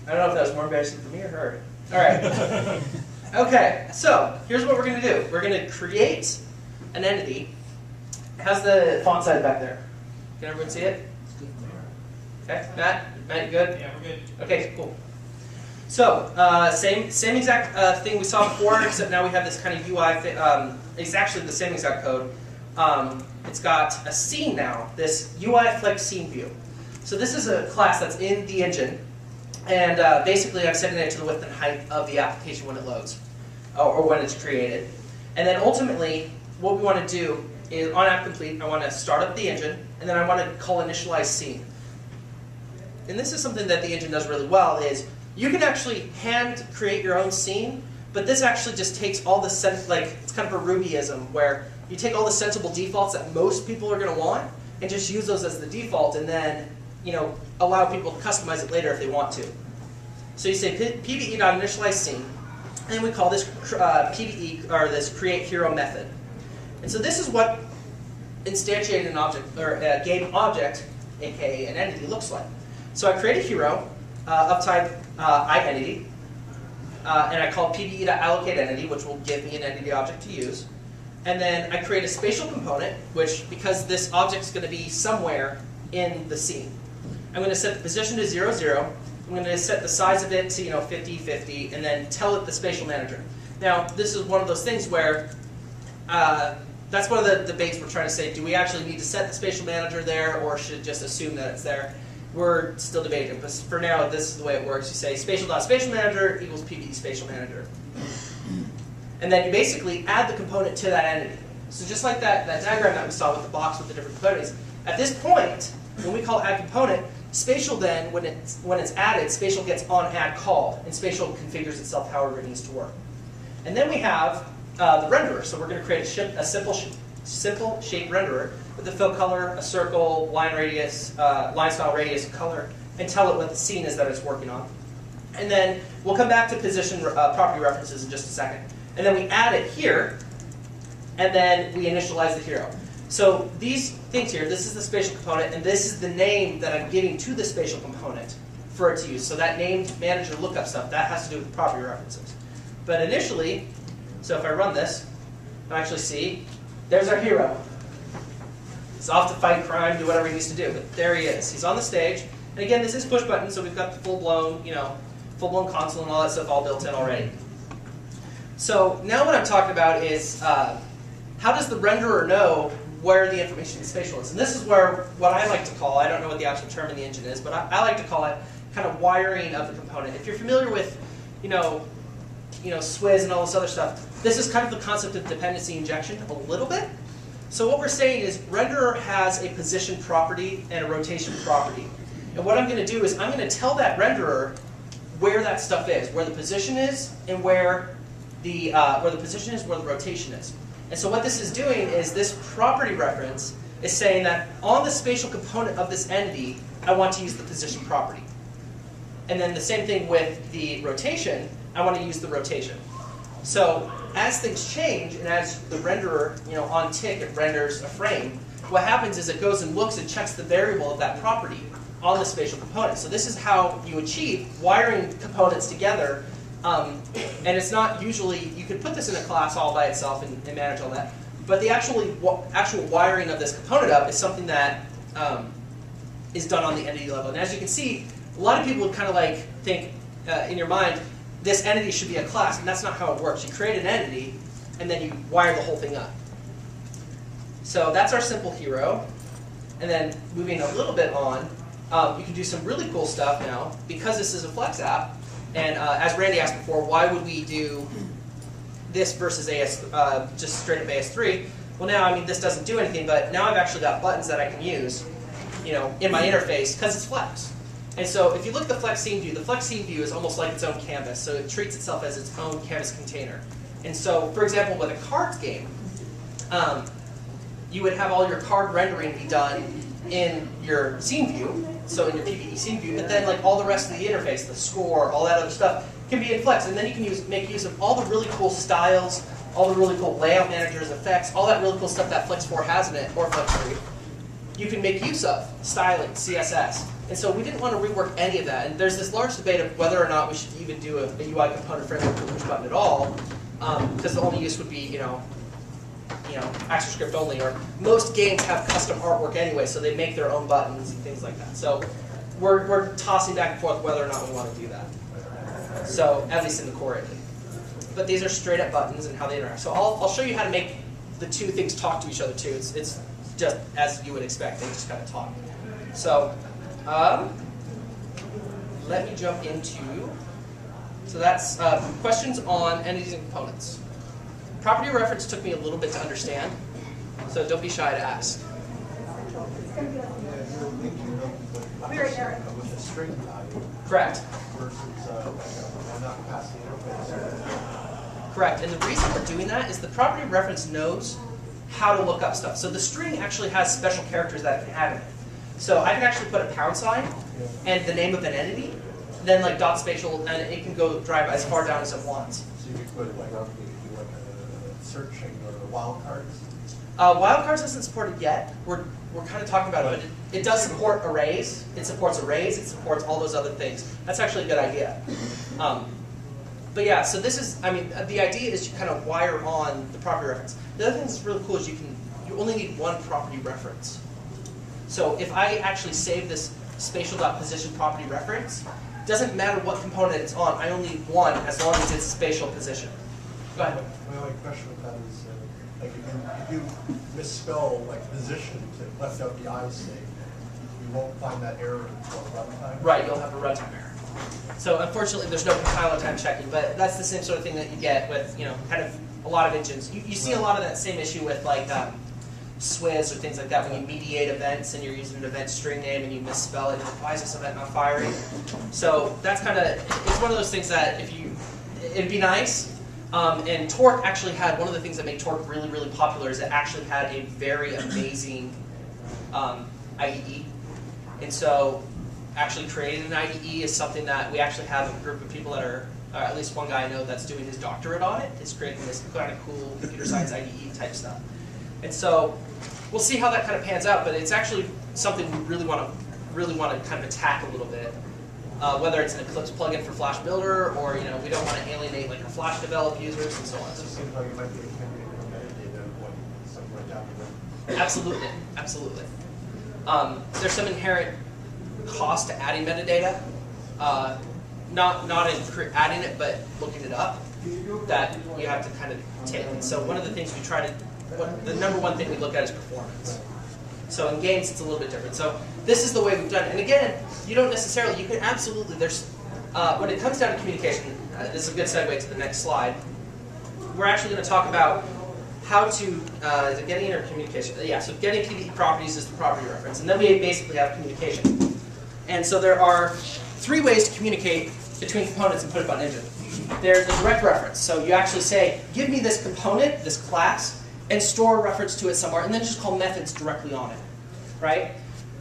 I don't know if that was more embarrassing for me or her. All right. Okay, so here's what we're going to do. We're going to create an entity. How's the font size back there? Can everyone see it? Okay, Matt, you good? Yeah, we're good. Okay, cool. So, same exact thing we saw before, except now we have this kind of UI. It's actually the same exact code. It's got a scene now, this UI Flex Scene View. So this is a class that's in the engine, and basically I'm setting it to the width and height of the application when it loads, or when it's created. And then ultimately, what we want to do is, on app complete, I want to start up the engine, and then I want to call initialize scene. And this is something that the engine does really well, is you can actually hand create your own scene, but this actually just takes all the, it's kind of a Rubyism, where you take all the sensible defaults that most people are going to want, and just use those as the default, and then allow people to customize it later if they want to. So you say pve.initialize scene, and we call this pve, or this create hero method. And so this is what instantiating an object, or a game object, aka an entity, looks like. So I create a hero of type identity, and I call pve.allocateEntity, which will give me an entity object to use. And then I create a spatial component, which, because this object is going to be somewhere in the scene, I'm going to set the position to 0, 0. I'm going to set the size of it to 50, 50, and then tell it the spatial manager. Now, this is one of those things where that's one of the debates we're trying to say, do we actually need to set the spatial manager there, or should just assume that it's there? We're still debating, but for now, this is the way it works. You say spatial.spatialManager equals PVE spatial manager. And then you basically add the component to that entity. So just like that diagram that we saw with the box with the different components, at this point, when we call add component, spatial then, when it's added, spatial gets on add call, and spatial configures itself however it needs to work. And then we have the renderer. So we're going to create a simple shape renderer with a fill color, a circle, line radius, line style radius, color, and tell it what the scene is that it's working on. And then we'll come back to position property references in just a second. And then we add it here, and then we initialize the hero. So these things here, this is the spatial component, and this is the name that I'm giving to the spatial component for it to use. So that named manager lookup stuff, that has to do with property references. But initially, so if I run this, I actually see, there's our hero. He's off to fight crime, do whatever he needs to do, but there he is. He's on the stage, and again, this is push button, so we've got the full-blown console and all that stuff all built in already. So now what I'm talking about is how does the renderer know where the information in spatial is? And this is where what I like to call, I don't know what the actual term in the engine is, but I like to call it kind of wiring of the component. If you're familiar with, Swizz and all this other stuff, this is kind of the concept of dependency injection a little bit. So what we're saying is renderer has a position property and a rotation property. And what I'm going to do is I'm going to tell that renderer where that stuff is, where the position is, and where the position is, where the rotation is. And so what this is doing is this property reference is saying that on the spatial component of this entity, I want to use the position property. And then the same thing with the rotation, I want to use the rotation. So as things change, and as the renderer, on tick, it renders a frame, what happens is it goes and looks and checks the variable of that property on the spatial component. So this is how you achieve wiring components together. And it's not usually, you could put this in a class all by itself and manage all that, but the actual wiring of this component up is something that is done on the entity level. And as you can see, a lot of people would kind of think in your mind, this entity should be a class, and that's not how it works. You create an entity, and then you wire the whole thing up. So that's our simple hero. And then moving a little bit on, you can do some really cool stuff now, because this is a Flex app. And as Randy asked before, why would we do this versus just straight up AS3? Well, now, this doesn't do anything, but now I've actually got buttons that I can use, in my interface, because it's Flex. And so if you look at the Flex Scene View, the Flex Scene View is almost like its own canvas, so it treats itself as its own canvas container. And so, for example, with a cards game, you would have all your card rendering be done in your scene view, so in your PvE scene view, but then like all the rest of the interface, the score, all that other stuff, can be in Flex, and then you can make use of all the really cool styles, all the really cool layout managers, effects, all that really cool stuff that Flex 4 has in it, or Flex 3, you can make use of, styling, CSS. And so we didn't want to rework any of that, and there's this large debate of whether or not we should even do a UI component framework for push button at all, because the only use would be, you know, ActionScript only, or most games have custom artwork anyway, so they make their own buttons and things like that. So we're tossing back and forth whether or not we want to do that. So at least in the core engine. But these are straight up buttons and how they interact. So I'll show you how to make the two things talk to each other too. It's just as you would expect, they just kind of talk. So let me jump into, so that's questions on entities and components. Property reference took me a little bit to understand, so don't be shy to ask. I'll be right there. With a string value Correct. versus not passing interface. Correct, and the reason we're doing that is the property reference knows how to look up stuff. So the string actually has special characters that it can have in it. So I can actually put a pound sign and the name of an entity, then like dot spatial, and it can go drive as far down as it wants. So you could put like a searching or the wildcards. Wildcards isn't supported yet. We're kind of talking about it, but it does support arrays. It supports arrays. It supports all those other things. That's actually a good idea. But yeah, so this is, I mean, the idea is you kind of wire on the property reference. The other thing that's really cool is you only need one property reference. So if I actually save this spatial.position property reference, it doesn't matter what component it's on. I only need one as long as it's spatial position. Go ahead. My only question with that is, like if you misspell like position to left out the I state, you won't find that error until runtime. Right, you'll have a runtime error. So unfortunately, there's no compiler time checking, but that's the same sort of thing that you get with, you know, kind of a lot of engines. You see a lot of that same issue with like Swizz or things like that when you mediate events and you're using an event string name and you misspell it. Why is this event not firing? So that's kind of, it's one of those things that it'd be nice. And Torque actually had, one of the things that made Torque really, really popular is it actually had a very amazing IDE. And so actually creating an IDE is something that we actually have a group of people that are, at least one guy I know that's doing his doctorate on it, is creating this kind of cool computer science IDE type stuff. And so we'll see how that kind of pans out, but it's actually something we really want to kind of attack a little bit. Whether it's an Eclipse plugin for Flash Builder, or you know, we don't want to alienate like our Flash developed users and so on. It seems like it might be a candidate for metadata when something like that. Absolutely, absolutely. There's some inherent cost to adding metadata, not in adding it, but looking it up, that you have to kind of take. And so one of the things we try to, the number one thing we look at is performance. So in games, it's a little bit different. So this is the way we've done it. And again, you don't necessarily, you can absolutely, there's, when it comes down to communication, this is a good segue to the next slide. We're actually going to talk about how to, is it getting or communication? Yeah, so getting PvE properties is the property reference. And then we basically have communication. And so there are three ways to communicate between components and Push Button Engine. There's the direct reference. So you actually say, give me this component, this class, and store a reference to it somewhere, and then just call methods directly on it, right?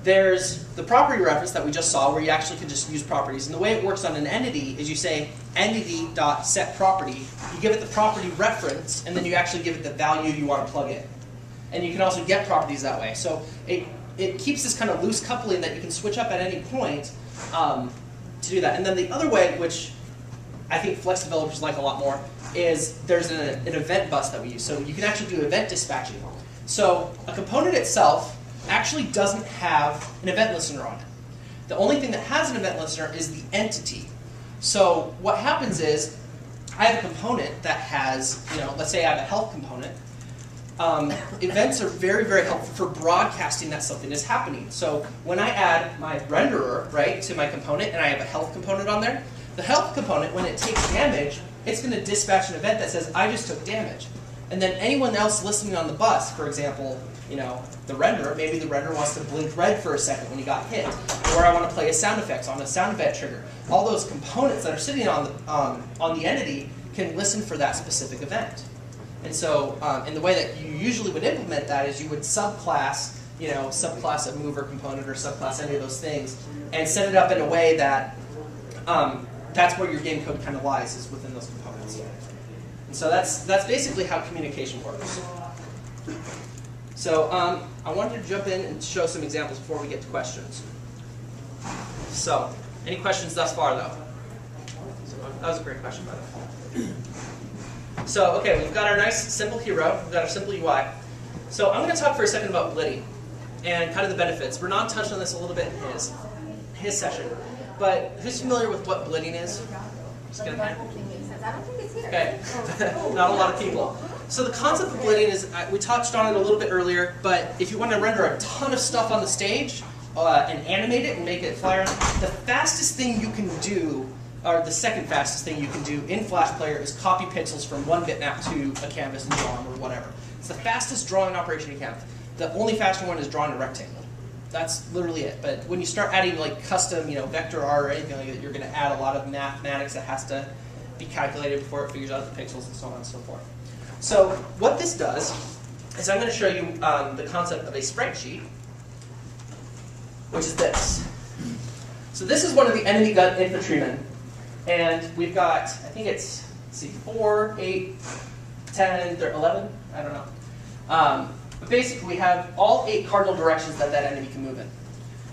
There's the property reference that we just saw, where you actually can just use properties. And the way it works on an entity is you say entity.setProperty, you give it the property reference, and then you actually give it the value you want to plug in. And you can also get properties that way. So it keeps this kind of loose coupling that you can switch up at any point to do that. And then the other way, which I think Flex developers like a lot more, is there's an event bus that we use. So you can actually do event dispatching. So a component itself actually doesn't have an event listener on it. The only thing that has an event listener is the entity. So what happens is, I have a component that has, you know, let's say I have a health component. Events are very, very helpful for broadcasting that something is happening. So when I add my renderer, right, to my component, and I have a health component on there, the health component, when it takes damage, it's going to dispatch an event that says, I just took damage. And then anyone else listening on the bus, for example, the renderer, maybe the renderer wants to blink red for a second when he got hit, or I want to play a sound effects on a sound event trigger. All those components that are sitting on the entity can listen for that specific event. And so, in the way that you usually would implement that is you would subclass, subclass a mover component or subclass any of those things, and set it up in a way that that's where your game code kind of lies, is within those components. And so that's basically how communication works. So I wanted to jump in and show some examples before we get to questions. So, any questions thus far, though? That was a great question, by the way. So, okay, we've got our nice, simple hero. We've got our simple UI. So I'm going to talk for a second about blitting and kind of the benefits. Bernard touched on this a little bit in his session. But who's familiar with what blitting is? Just get a pen. I don't think it's here. Okay, not a lot of people. So the concept of blitting is, we touched on it a little bit earlier, but if you want to render a ton of stuff on the stage and animate it and make it fly around, the fastest thing you can do, or the second fastest thing you can do in Flash Player is copy pixels from one bitmap to a canvas and draw them or whatever. It's the fastest drawing operation you can. The only faster one is drawing a rectangle. That's literally it. But when you start adding like custom, vector art or anything like that, you're going to add a lot of mathematics that has to be calculated before it figures out the pixels and so on and so forth. So what this does is I'm going to show you the concept of a sprite sheet, which is this. So this is one of the enemy gun infantrymen, and we've got, I think it's, let's see, 4, 8, 10, 11, I don't know. But basically we have all 8 cardinal directions that that enemy can move in.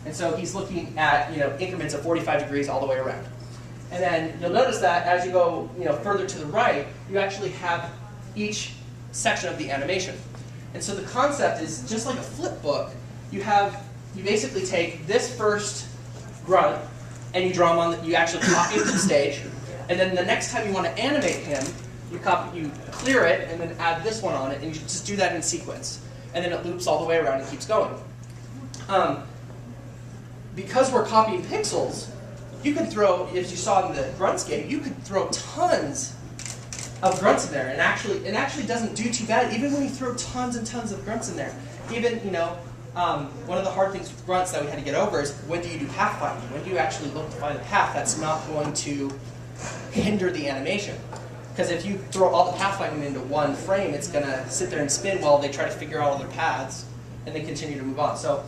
And so he's looking at increments of 45 degrees all the way around. And then you'll notice that as you go further to the right, you actually have each section of the animation. And so the concept is just like a flip book. You basically take this first grunt and you draw him on. You actually copy it to the stage, and then the next time you want to animate him, you clear it and then add this one on it, and you just do that in sequence. And then it loops all the way around and keeps going. Because we're copying pixels, you could throw, as you saw in the grunts game, you could throw tons of grunts in there, and it actually doesn't do too bad, even when you throw tons and tons of grunts in there. Even, one of the hard things with grunts that we had to get over is when do you do pathfinding? When do you actually look to find a path that's not going to hinder the animation? Because if you throw all the pathfinding into one frame, it's going to sit there and spin while they try to figure out all their paths, and then continue to move on. So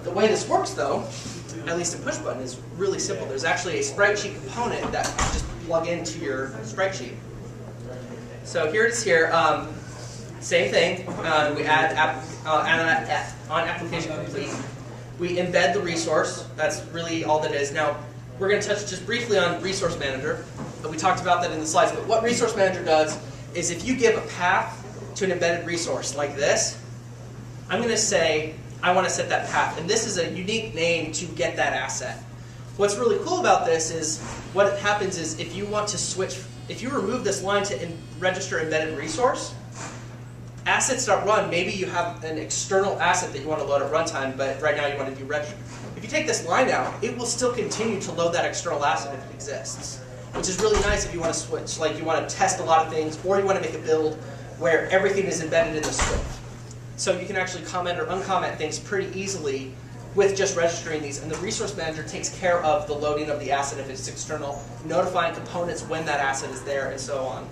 the way this works, though, at least in Pushbutton, is really simple. There's actually a sprite sheet component that you just plug into your sprite sheet. So here it is here. Same thing. We add on application complete. We embed the resource. That's really all that is. Now, we're going to touch just briefly on Resource Manager. We talked about that in the slides. But what Resource Manager does is if you give a path to an embedded resource like this, I'm going to say, I want to set that path. And this is a unique name to get that asset. What's really cool about this is what happens is if you want to switch, if you remove this line to register embedded resource, assets.run, maybe you have an external asset that you want to load at runtime, but right now you want to do register. If you take this line out, it will still continue to load that external asset if it exists, which is really nice if you want to switch, like you want to test a lot of things, or you want to make a build where everything is embedded in the script. So you can actually comment or uncomment things pretty easily with just registering these, and the Resource Manager takes care of the loading of the asset if it's external, notifying components when that asset is there, and so on.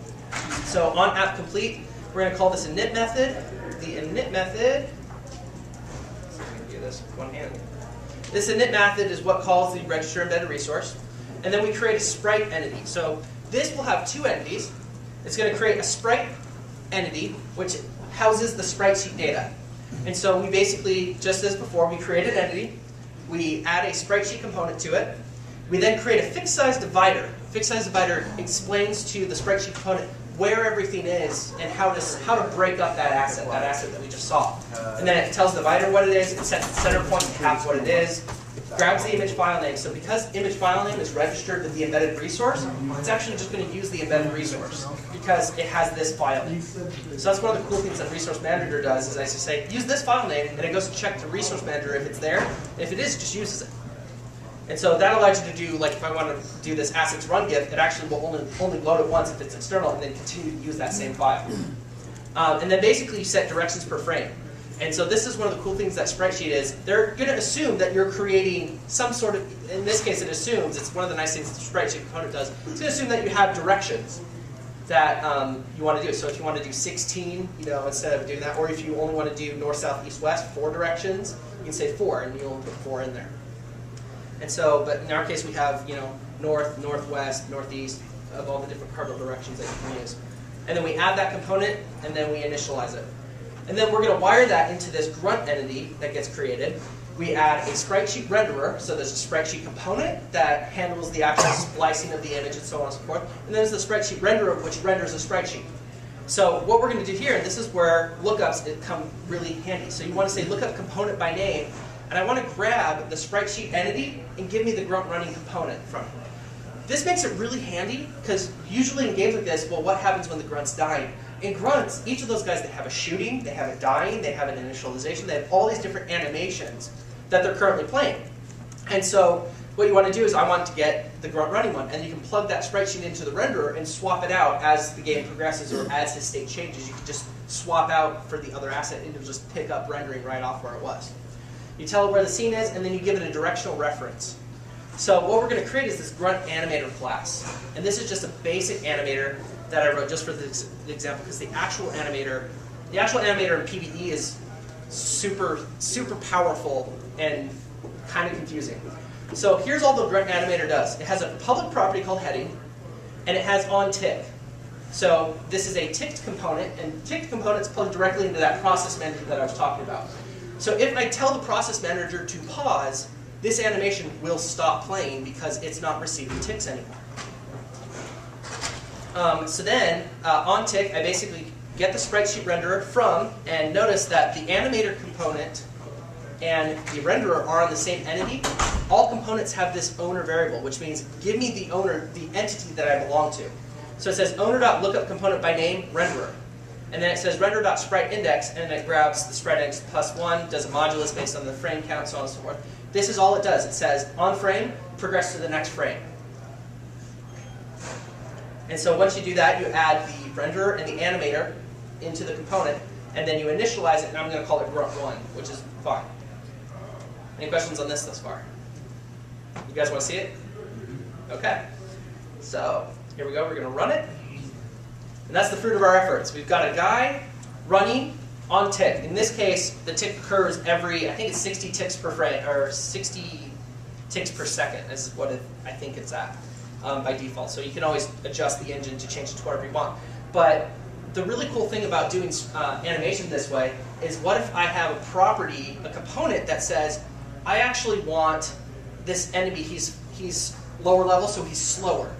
So on app complete, we're going to call this init method. The init method, let's see if I can do this with one hand. This init method is what calls the register embedded resource, and then we create a sprite entity. So this will have 2 entities. It's going to create a sprite entity, which houses the sprite sheet data. And so we basically, just as before, we create an entity, we add a sprite sheet component to it, we then create a fixed size divider. Fixed size divider explains to the sprite sheet component where everything is and how to break up that asset that we just saw. And then it tells the divider what it is, it sets the center point to half what it is, grabs the image file name. So because image file name is registered with the embedded resource, it's actually just going to use the embedded resource because it has this file name. So that's one of the cool things that Resource Manager does is I just say, use this file name, and it goes to check the Resource Manager if it's there. And if it is, it just uses it. And so that allows you to do, like if I want to do this assets run GIF, it actually will only load it once if it's external, and then continue to use that same file. And then basically you set directions per frame. And so this is one of the cool things that sprite sheet is. They're going to assume that you're creating some sort of, in this case it assumes, it's one of the nice things that the sprite sheet component does, it's going to assume that you have directions that you want to do. So if you want to do 16, instead of doing that, or if you only want to do north, south, east, west, 4 directions, you can say 4, and you'll put 4 in there. And so, but in our case we have, north, northwest, northeast, of all the different cardinal directions that you can use. And then we add that component, and then we initialize it. And then we're going to wire that into this grunt entity that gets created. We add a sprite sheet renderer, so there's a sprite sheet component that handles the actual splicing of the image and so on and so forth. And then there's the sprite sheet renderer, which renders a sprite sheet. So what we're going to do here, and this is where lookups come really handy. So you want to say lookup component by name, and I want to grab the sprite sheet entity and give me the grunt running component from it. This makes it really handy, because usually in games like this, well, what happens when the grunt's dying? In grunts, each of those guys, they have a shooting, they have a dying, they have an initialization, they have all these different animations that they're currently playing. And so what you want to do is I want to get the grunt running one, and you can plug that sprite sheet into the renderer and swap it out as the game progresses or as his state changes. You can just swap out for the other asset, and it'll just pick up rendering right off where it was. You tell it where the scene is, and then you give it a directional reference. So what we're going to create is this grunt animator class. And this is just a basic animator that I wrote just for the example, because the actual animator in PvE is super, super powerful and kind of confusing. So here's all the grunt animator does. It has a public property called heading, and it has onTick. So this is a ticked component, and ticked components plug directly into that process manager that I was talking about. So if I tell the process manager to pause, this animation will stop playing because it's not receiving ticks anymore. So then, on tick, I basically get the sprite sheet renderer from, and notice that the animator component and the renderer are on the same entity. All components have this owner variable, which means give me the owner, the entity that I belong to. So it says owner.lookup component by name renderer. And then it says render.sprite_index, and it grabs the sprite index +1, does a modulus based on the frame count, so on and so forth. This is all it does. It says on frame, progress to the next frame. And so once you do that, you add the renderer and the animator into the component, and then you initialize it, and I'm going to call it grunt1, which is fine. Any questions on this thus far? You guys want to see it? Okay. So here we go. We're going to run it. And that's the fruit of our efforts. We've got a guy running on tick. In this case, the tick occurs every, I think it's 60 ticks per frame, or 60 ticks per second is what I think it's at by default. So you can always adjust the engine to change it to whatever you want. But the really cool thing about doing animation this way is what if I have a property, a component that says, I actually want this enemy, he's lower level, so he's slower.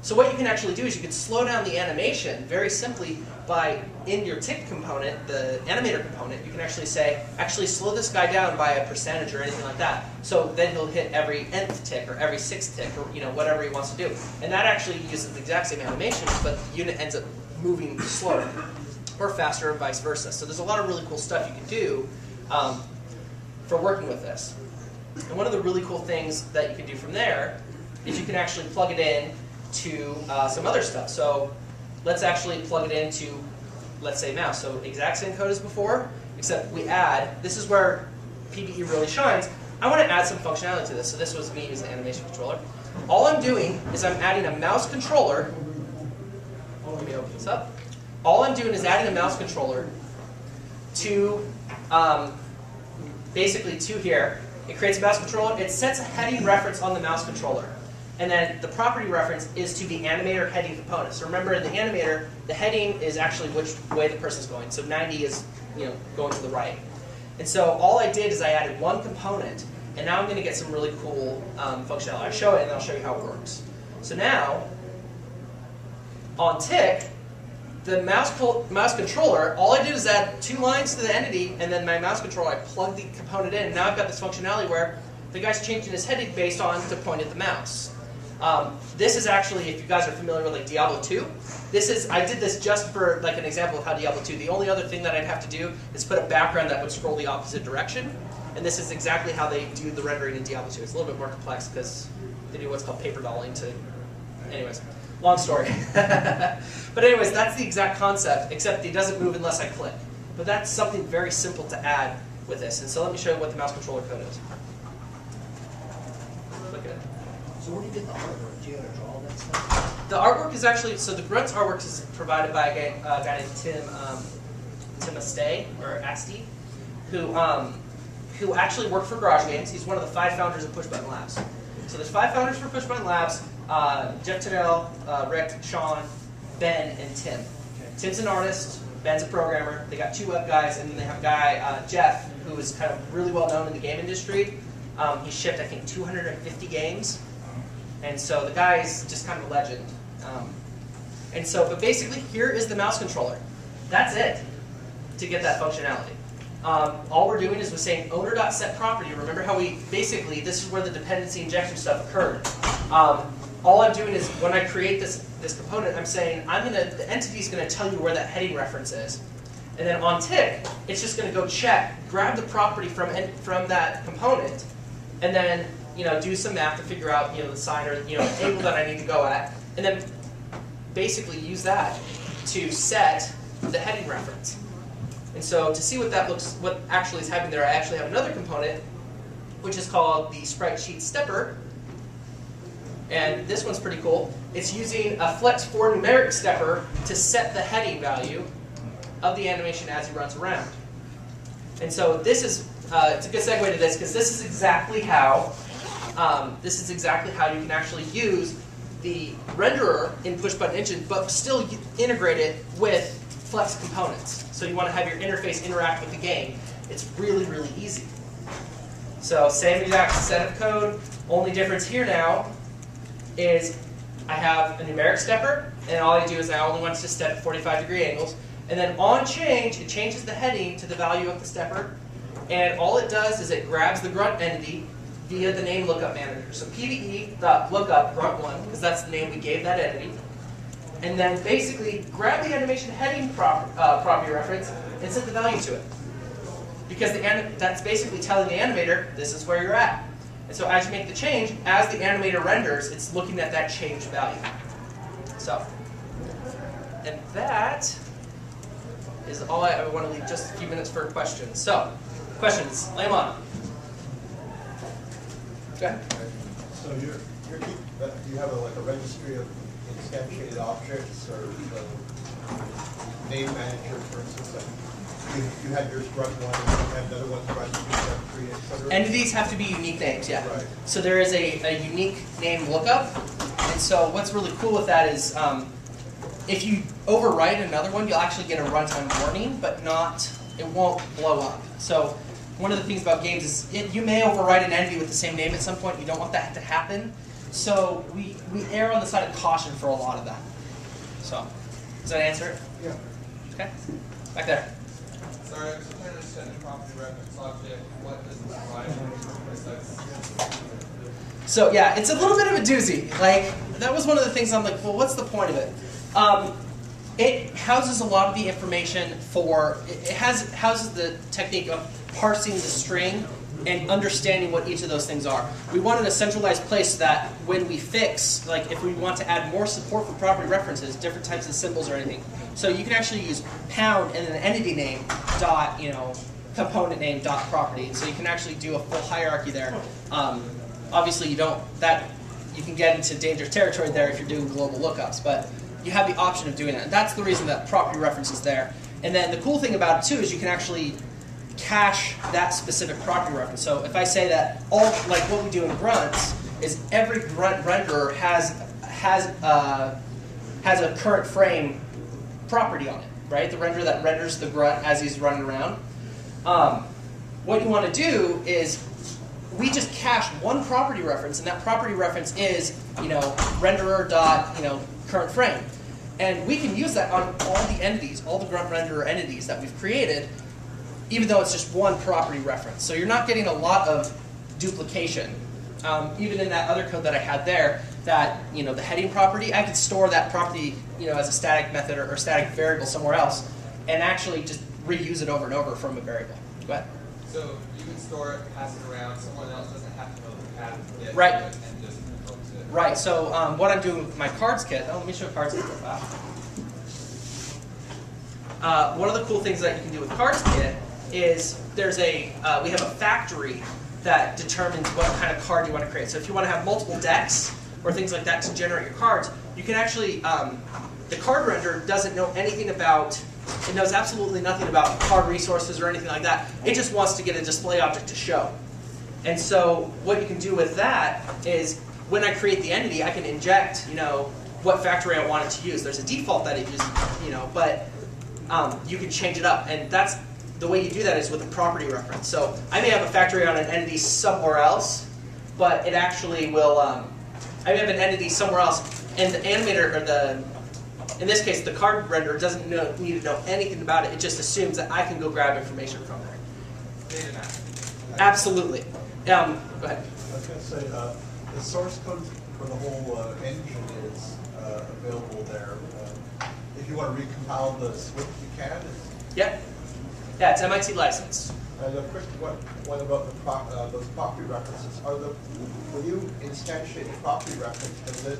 So what you can actually do is you can slow down the animation very simply by, in your tick component, the animator component, you can actually say, actually slow this guy down by a percentage or anything like that. So then he'll hit every nth tick or every 6th tick or whatever he wants to do. And that actually uses the exact same animation, but the unit ends up moving slower or faster or vice versa. So there's a lot of really cool stuff you can do for working with this. And one of the really cool things that you can do from there is you can actually plug it in to some other stuff. So let's actually plug it into, let's say, mouse. So exact same code as before, except we add, this is where PvE really shines. I want to add some functionality to this. So this was me using the animation controller. All I'm doing is I'm adding a mouse controller. Let me open this up. All I'm doing is adding a mouse controller to, basically to here. It creates a mouse controller. It sets a heading reference on the mouse controller. And then the property reference is to the animator heading component. So remember, in the animator, the heading is actually which way the person's going. So 90 is going to the right. And so all I did is I added one component, and now I'm going to get some really cool functionality. I'll show it, and I'll show you how it works. So now, on tick, the mouse controller, all I did is add 2 lines to the entity, and then my mouse controller, I plug the component in. Now I've got this functionality where the guy's changing his heading based on the point of the mouse. This is actually, if you guys are familiar with like Diablo 2, I did this just for like an example of how Diablo 2, the only other thing that I'd have to do is put a background that would scroll the opposite direction. And this is exactly how they do the rendering in Diablo 2. It's a little bit more complex because they do what's called paper dolling to, anyways, long story. But anyways, that's the exact concept, except it doesn't move unless I click. But that's something very simple to add with this. And so let me show you what the mouse controller code is. Look at it. So where do you get the artwork? Do you have to draw that stuff? The artwork is actually, so the Grunts artwork is provided by a guy named Tim Astay, or Asti, who actually worked for Garage Games. He's one of the 5 founders of Push Button Labs. So there's 5 founders for Push Button Labs, Jeff Tennell, Rick, Sean, Ben, and Tim. Tim's an artist, Ben's a programmer. They got 2 web guys, and then they have a guy, Jeff, who is kind of really well known in the game industry. He shipped, I think, 250 games. And so the guy is just kind of a legend. And so, but basically, here is the mouse controller. That's it to get that functionality. All we're doing is we're saying owner.setProperty. Remember how we basically, this is where the dependency injection stuff occurred. All I'm doing is when I create this component, I'm saying the entity is going to tell you where that heading reference is. And then on tick, it's just going to go check, grab the property from that component, and then do some math to figure out the sign or table that I need to go at, and then basically use that to set the heading reference. And so to see what actually is happening there, I actually have another component, which is called the sprite sheet stepper. And this one's pretty cool. It's using a flex4 numeric stepper to set the heading value of the animation as he runs around. And so this is it's a good segue to this because this is exactly how you can actually use the renderer in Push Button Engine, but still integrate it with Flex components. So you want to have your interface interact with the game. It's really, really easy. So same exact set of code. Only difference here now is I have a numeric stepper, and all I do is I only want to step at 45-degree angles. And then on change, it changes the heading to the value of the stepper. And all it does is it grabs the grunt entity via the name lookup manager. So pve.lookup grunt1, because that's the name we gave that entity. And then basically grab the animation heading property reference and set the value to it. Because that's basically telling the animator, this is where you're at. And so as you make the change, as the animator renders, it's looking at that changed value. So, and that is all I want to leave just a few minutes for questions. So, questions, lay them on. Go ahead. So you have like a registry of instantiated objects, or the name manager, for instance. Like you had yours run one, and you had another one run 2, 7, 3, etc. Entities have to be unique names, yeah. Right. So there is a unique name lookup, and so what's really cool with that is if you overwrite another one, you'll actually get a runtime warning, but it won't blow up. So one of the things about games is you may overwrite an entity with the same name at some point. You don't want that to happen. So we err on the side of caution for a lot of that. So does that answer it? Yeah. Okay. Back there. Sorry, I'm just trying to understand the property reference object. What does it provide? So yeah, it's a little bit of a doozy. Like, that was one of the things I'm like, well, what's the point of it? It houses a lot of the information houses the technique of parsing the string and understanding what each of those things are. We wanted a centralized place so that when we fix, like if we want to add more support for property references, different types of symbols or anything. So you can actually use pound and an entity name dot, component name dot property. And so you can actually do a full hierarchy there. Obviously you can get into dangerous territory there if you're doing global lookups, but you have the option of doing that. And that's the reason that property reference is there. And then the cool thing about it too is you can actually cache that specific property reference. So if I say that like what we do in grunts is every grunt renderer has a current frame property on it, right? The renderer that renders the grunt as he's running around. What you want to do is we just cache one property reference, and that property reference is renderer dot current frame, and we can use that on all the entities, all the grunt renderer entities that we've created, even though it's just one property reference. So you're not getting a lot of duplication. Even in that other code that I had there, that the heading property, I could store that property as a static method or static variable somewhere else, and actually just reuse it over and over from a variable. Go ahead. So you can store it, pass it around. Someone else doesn't have to know the path to get Right. to it and just focus it. Right. So what I'm doing with my cards kit. Oh, let me show cards kit real fast. one of the cool things that you can do with CardsKit is there's we have a factory that determines what kind of card you want to create. So if you want to have multiple decks or things like that to generate your cards, you can actually, the card renderer doesn't know anything about, it knows absolutely nothing about card resources or anything like that. It just wants to get a display object to show. And so what you can do with that is when I create the entity, I can inject, what factory I want it to use. There's a default that it uses, but you can change it up. And that's the way you do that is with a property reference. So I may have a factory on an entity somewhere else, but it actually will, I may have an entity somewhere else, and the animator, or in this case, the card renderer doesn't need to know anything about it. It just assumes that I can go grab information from there. Data map. Absolutely. Go ahead. I was going to say, the source code for the whole engine is available there. If you want to recompile the Swift, you can. Yep. Yeah, it's MIT licensed. And a quick one about those property references. When you instantiate a property reference, does it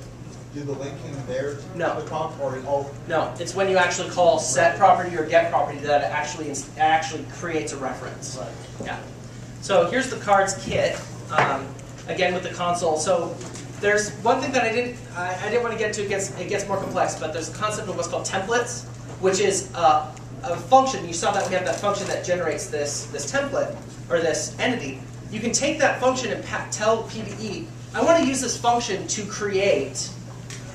do the linking there to No. the prompt, or all? No, it's when you actually call set property or get property that it actually creates a reference. Right. Yeah. So here's the cards kit. Again with the console. So there's one thing that I didn't want to get to. It gets more complex, but there's a concept of what's called templates, which is a function. You saw that we have that function that generates this template or this entity. You can take that function and tell PBE, I want to use this function to create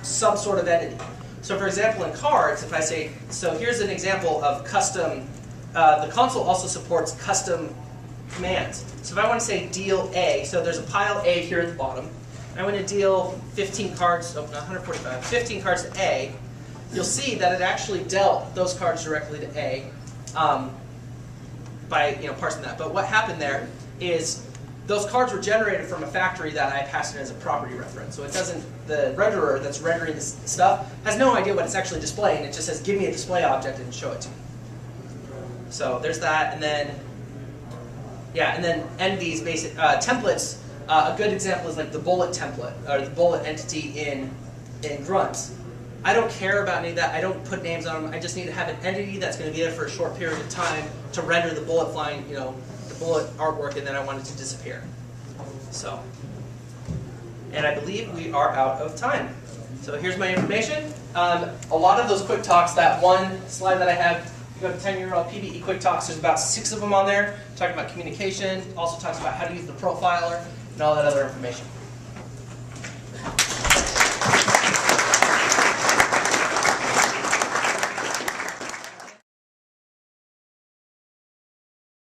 some sort of entity. So for example, in cards, if I say, so here's an example of custom, the console also supports custom commands. So if I want to say deal A, so there's a pile A here at the bottom, and I want to deal 15 cards, oh, not 145, 15 cards to A, you'll see that it actually dealt those cards directly to A by parsing that. But what happened there is those cards were generated from a factory that I passed in as a property reference. So it doesn't, the renderer that's rendering this stuff has no idea what it's actually displaying. It just says, give me a display object and show it to me. So there's that, and then, yeah, and then entities, basic templates. A good example is like the bullet template, or the bullet entity in Grunt. I don't care about any of that. I don't put names on them. I just need to have an entity that's going to be there for a short period of time to render the bullet flying, the bullet artwork, and then I want it to disappear. So, and I believe we are out of time. So here's my information. A lot of those quick talks, that one slide that I have, you go to 10-year-old PBE quick talks, there's about 6 of them on there, talking about communication, also talks about how to use the profiler, and all that other information.